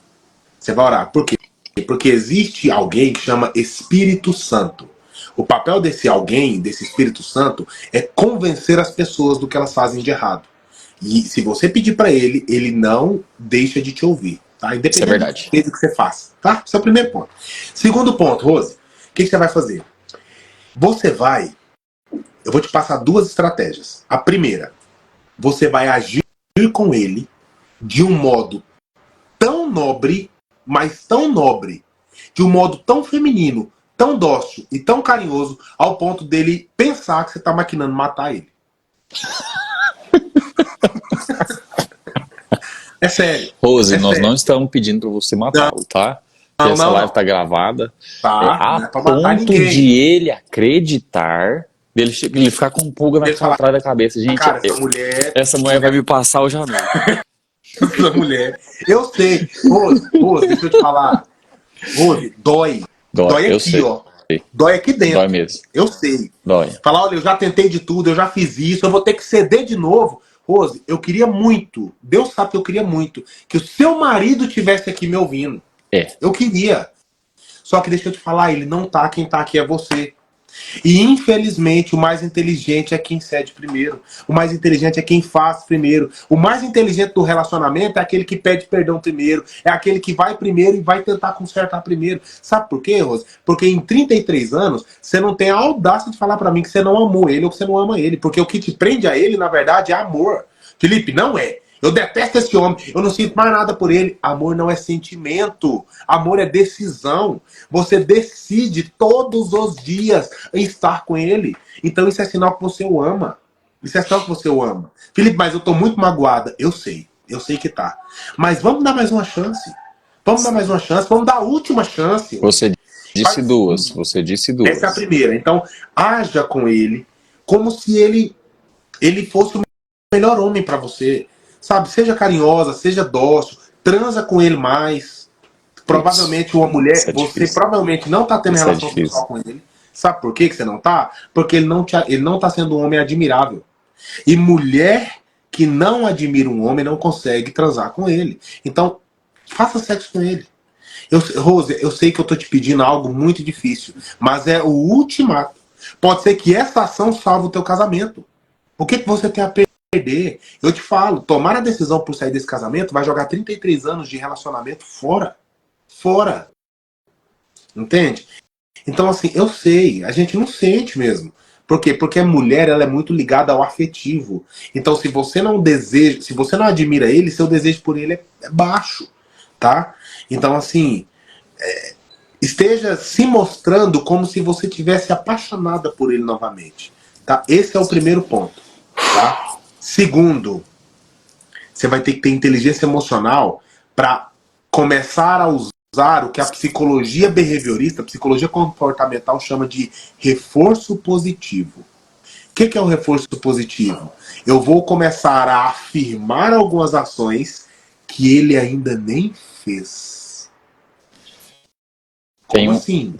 Você vai orar. Por quê? Porque existe alguém que chama Espírito Santo. O papel desse alguém, desse Espírito Santo, é convencer as pessoas do que elas fazem de errado. E se você pedir para ele, ele não deixa de te ouvir. Tá? Independente do que você faça. Tá? Esse é o primeiro ponto. Segundo ponto, Rose, o que você vai fazer? Eu vou te passar duas estratégias. A primeira, você vai agir com ele de um modo tão nobre, mas tão nobre, de um modo tão feminino, tão dócil e tão carinhoso, ao ponto dele pensar que você está maquinando matar ele. É sério. Rose, nós não estamos pedindo para você matá-lo, tá? Porque essa live tá gravada. A ponto de ele acreditar, dele ficar com pulga atrás da cabeça. Gente, cara, essa mulher vai me passar hoje à noite. Essa mulher. Eu sei. Rose, deixa eu te falar. Rose, dói aqui, sei. Ó. Dói aqui dentro. Dói mesmo. Eu sei. Dói. Falar, olha, eu já tentei de tudo, eu já fiz isso, eu vou ter que ceder de novo. Rose, eu queria muito, Deus sabe que eu queria muito, que o seu marido tivesse aqui me ouvindo. Eu queria. Só que deixa eu te falar, ele não tá, quem tá aqui é você. E infelizmente o mais inteligente é quem cede primeiro. O mais inteligente é quem faz primeiro. O mais inteligente do relacionamento é aquele que pede perdão primeiro. É aquele que vai primeiro e vai tentar consertar primeiro. Sabe por quê, Rose? Porque em 33 anos você não tem a audácia de falar pra mim que você não amou ele ou que você não ama ele. Porque o que te prende a ele, na verdade, é amor. Felipe, não é. Eu detesto esse homem, eu não sinto mais nada por ele. Amor não é sentimento, amor é decisão. Você decide todos os dias estar com ele. Então isso é sinal que você o ama. Isso é sinal que você o ama. Felipe, mas eu tô muito magoada. Eu sei que tá. Mas vamos dar mais uma chance. Vamos dar mais uma chance, vamos dar a última chance. Você disse Faz- duas, você disse Essa é a duas. primeira. Então, haja com ele como se ele fosse o melhor homem pra você. Sabe, seja carinhosa, seja dócil, transa com ele mais. Provavelmente uma Isso mulher, é você difícil. provavelmente não tá tendo Isso é relação difícil. sexual com ele. Sabe por que você não tá? Porque ele não tá sendo um homem admirável. E mulher que não admira um homem não consegue transar com ele. Então, faça sexo com ele. Rose, eu sei que eu tô te pedindo algo muito difícil, mas é o ultimato. Pode ser que essa ação salve o teu casamento. O que você tem a perder? Eu te falo, tomar a decisão por sair desse casamento vai jogar 33 anos de relacionamento fora. Fora. Entende? Então, assim, eu sei, a gente não sente mesmo. Por quê? Porque a mulher, ela é muito ligada ao afetivo. Então, se você não deseja, se você não admira ele, seu desejo por ele é baixo, tá? Então, assim, esteja se mostrando como se você tivesse apaixonada por ele novamente, tá? Esse é o primeiro ponto, tá? Segundo, você vai ter que ter inteligência emocional para começar a usar o que a psicologia behaviorista, a psicologia comportamental chama de reforço positivo. O que é o reforço positivo? Eu vou começar a afirmar algumas ações que ele ainda nem fez. Tem Como um. assim?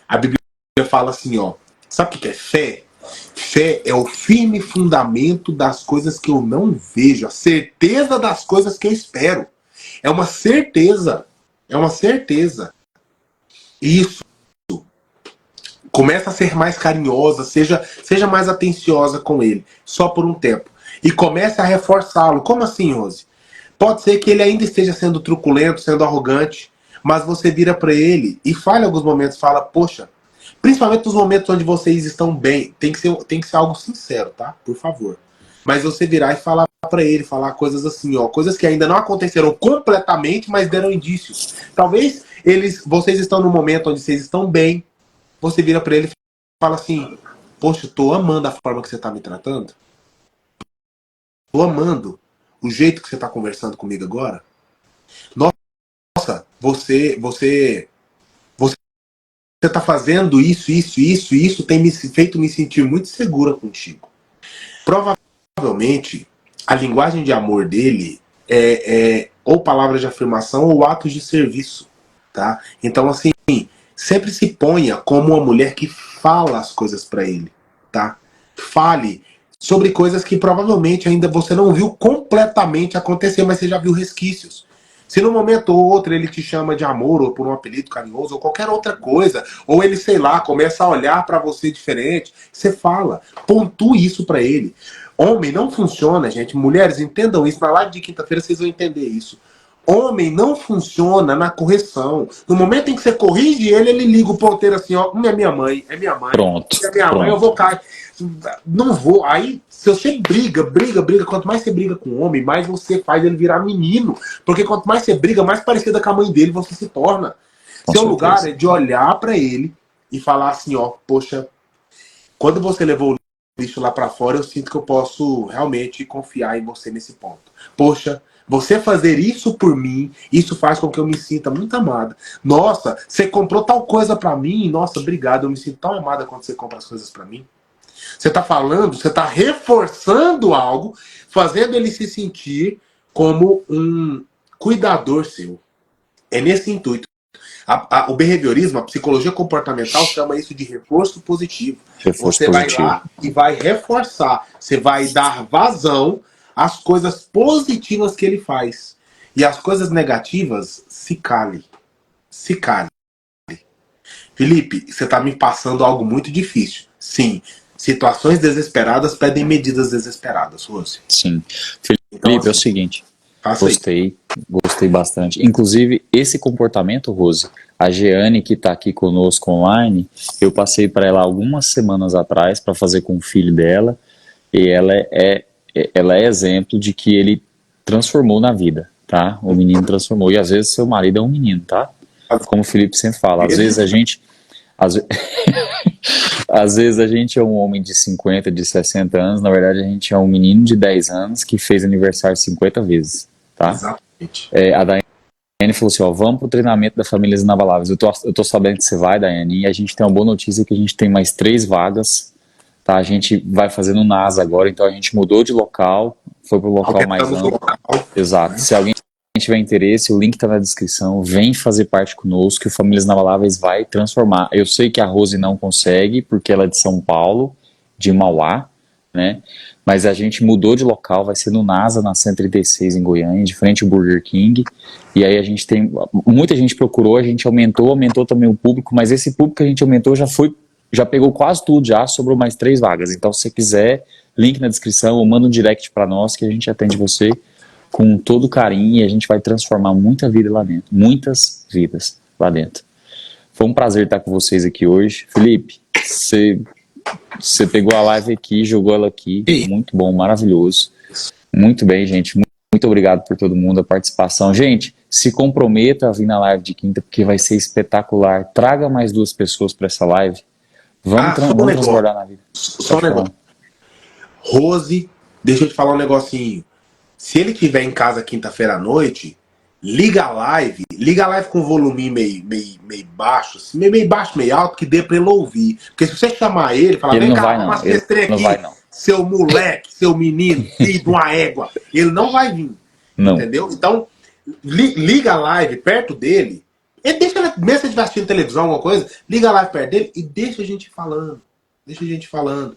A Bíblia fala assim, ó. Sabe o que é fé? Fé é o firme fundamento das coisas que eu não vejo, a certeza das coisas que eu espero. É uma certeza. É uma certeza. Isso. Começa a ser mais carinhosa, seja mais atenciosa com ele, só por um tempo. E comece a reforçá-lo. Como assim, Rose? Pode ser que ele ainda esteja sendo truculento, sendo arrogante, mas você vira para ele e fala em alguns momentos, fala, poxa, principalmente nos momentos onde vocês estão bem, tem que ser algo sincero, tá? Por favor. Mas você virar e falar para ele, falar coisas assim, ó, coisas que ainda não aconteceram completamente, mas deram indícios. Talvez vocês estão num momento onde vocês estão bem, você vira para ele e fala assim, poxa, tô amando a forma que você tá me tratando. Tô amando o jeito que você tá conversando comigo agora. Nossa, você tá fazendo isso tem me feito me sentir muito segura contigo. Provavelmente, a linguagem de amor dele é ou palavras de afirmação ou atos de serviço, tá? Então, assim, sempre se ponha como uma mulher que fala as coisas para ele, tá? Fale sobre coisas que provavelmente ainda você não viu completamente acontecer, mas você já viu resquícios. Se num momento ou outro ele te chama de amor, ou por um apelido carinhoso, ou qualquer outra coisa, ou ele, sei lá, começa a olhar para você diferente, você fala, pontue isso para ele. Homem não funciona, gente. Mulheres, entendam isso. Na live de quinta-feira vocês vão entender isso. Homem não funciona na correção. No momento em que você corrige ele, ele liga o ponteiro assim, ó, é minha mãe, Pronto, é minha mãe, eu pronto. vou cair. Não vou. Aí, se você briga, quanto mais você briga com o homem, mais você faz ele virar menino. Porque quanto mais você briga, mais parecida com a mãe dele você se torna. Com Seu lugar certeza. é de olhar para ele e falar assim, ó, poxa, quando você levou o lixo lá para fora, eu sinto que eu posso realmente confiar em você nesse ponto. Poxa, você fazer isso por mim, isso faz com que eu me sinta muito amada. Nossa, você comprou tal coisa para mim, nossa, obrigado, eu me sinto tão amada quando você compra as coisas para mim. Você está falando, você está reforçando algo, fazendo ele se sentir como um cuidador seu. É nesse intuito. O behaviorismo, a psicologia comportamental chama isso de reforço positivo. Reforço Você vai positivo. lá e vai reforçar, você vai dar vazão às coisas positivas que ele faz. E as coisas negativas, se cale. Se cale. Felipe, você tá me passando algo muito difícil. Sim, situações desesperadas pedem medidas desesperadas, Rose. Sim. Então, Felipe, é o assim, seguinte, faça aí. gostei bastante. Inclusive, esse comportamento, Rose, a Jeane, que está aqui conosco online, eu passei para ela algumas semanas atrás para fazer com o filho dela, e ela é exemplo de que ele transformou na vida, tá? O menino transformou. E às vezes seu marido é um menino, tá? Como o Felipe sempre fala, às vezes a gente. Às, ve- às vezes a gente é um homem de 50, de 60 anos, na verdade a gente é um menino de 10 anos que fez aniversário 50 vezes, tá? Exatamente. A Daiane falou assim, ó, vamos pro treinamento da Famílias Inabaláveis. Eu tô sabendo que você vai, Daiane, e a gente tem uma boa notícia que a gente tem mais 3 vagas, tá? A gente vai fazer no NASA agora, então a gente mudou de local, foi pro local mais Aumentamos o amplo. local. Exato. Se alguém tiver interesse, o link está na descrição. Vem fazer parte conosco, que o Famílias Inabaláveis vai transformar. Eu sei que a Rose não consegue, porque ela é de São Paulo, de Mauá, né? Mas a gente mudou de local, vai ser no NASA, na 136 em Goiânia, de frente ao Burger King. E aí a gente tem. Muita gente procurou, a gente aumentou também o público, mas esse público que a gente aumentou já pegou quase tudo, já sobrou mais 3 vagas. Então, se você quiser, link na descrição, ou manda um direct para nós que a gente atende você com todo carinho e a gente vai transformar muita vida lá dentro, muitas vidas lá dentro. Foi um prazer estar com vocês aqui hoje. Felipe, você pegou a live aqui, jogou ela aqui, muito bom, maravilhoso. Muito bem, gente, muito obrigado por todo mundo, a participação. Gente, se comprometa a vir na live de quinta, porque vai ser espetacular. Traga mais 2 pessoas para essa live. Vamos transbordar na vida. Só um negócio. Rose, deixa eu te falar um negocinho. Se ele estiver em casa quinta-feira à noite, liga a live com volume meio baixo, assim, meio baixo, meio alto, que dê pra ele ouvir. Porque se você chamar ele, falar, vem cá, vamos assistir esse trem aqui, seu moleque, seu menino, filho de uma égua, ele não vai vir. Não. Entendeu? Então, liga a live perto dele, e deixa ele, mesmo se ele estiver assistindo televisão, alguma coisa, liga a live perto dele e deixa a gente falando. Deixa a gente falando.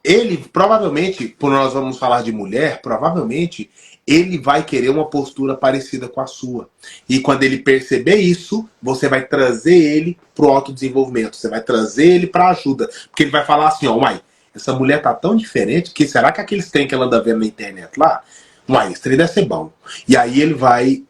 Ele, provavelmente, por nós vamos falar de mulher, provavelmente ele vai querer uma postura parecida com a sua. E quando ele perceber isso, você vai trazer ele pro autodesenvolvimento. Você vai trazer ele pra ajuda. Porque ele vai falar assim, ó, uai, essa mulher tá tão diferente que será que aqueles trem que ela anda vendo na internet lá, uai, esse trem deve ser bom. E aí ele vai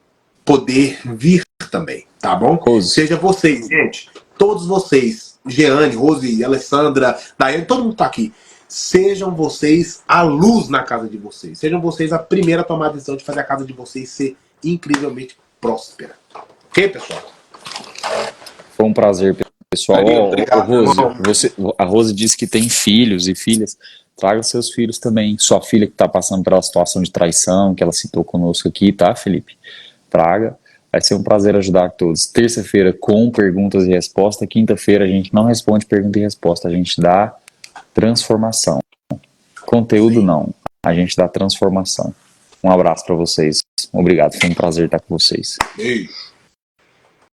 poder vir também, tá bom? Rose. Seja vocês, gente, todos vocês, Jeane, Rose, Alessandra, Daiane, todo mundo tá aqui. Sejam vocês a luz na casa de vocês. Sejam vocês a primeira a tomar a decisão de fazer a casa de vocês ser incrivelmente próspera. Ok, pessoal? Foi um prazer, pessoal. Obrigado, Rose, a Rose disse que tem filhos e filhas. Traga seus filhos também. Sua filha que está passando pela situação de traição, que ela citou conosco aqui, tá, Felipe? Traga. Vai ser um prazer ajudar todos. Terça-feira com perguntas e respostas. Quinta-feira a gente não responde pergunta e resposta. A gente dá transformação. Conteúdo não. A gente dá transformação. Um abraço para vocês. Obrigado. Foi um prazer estar com vocês. Beijo.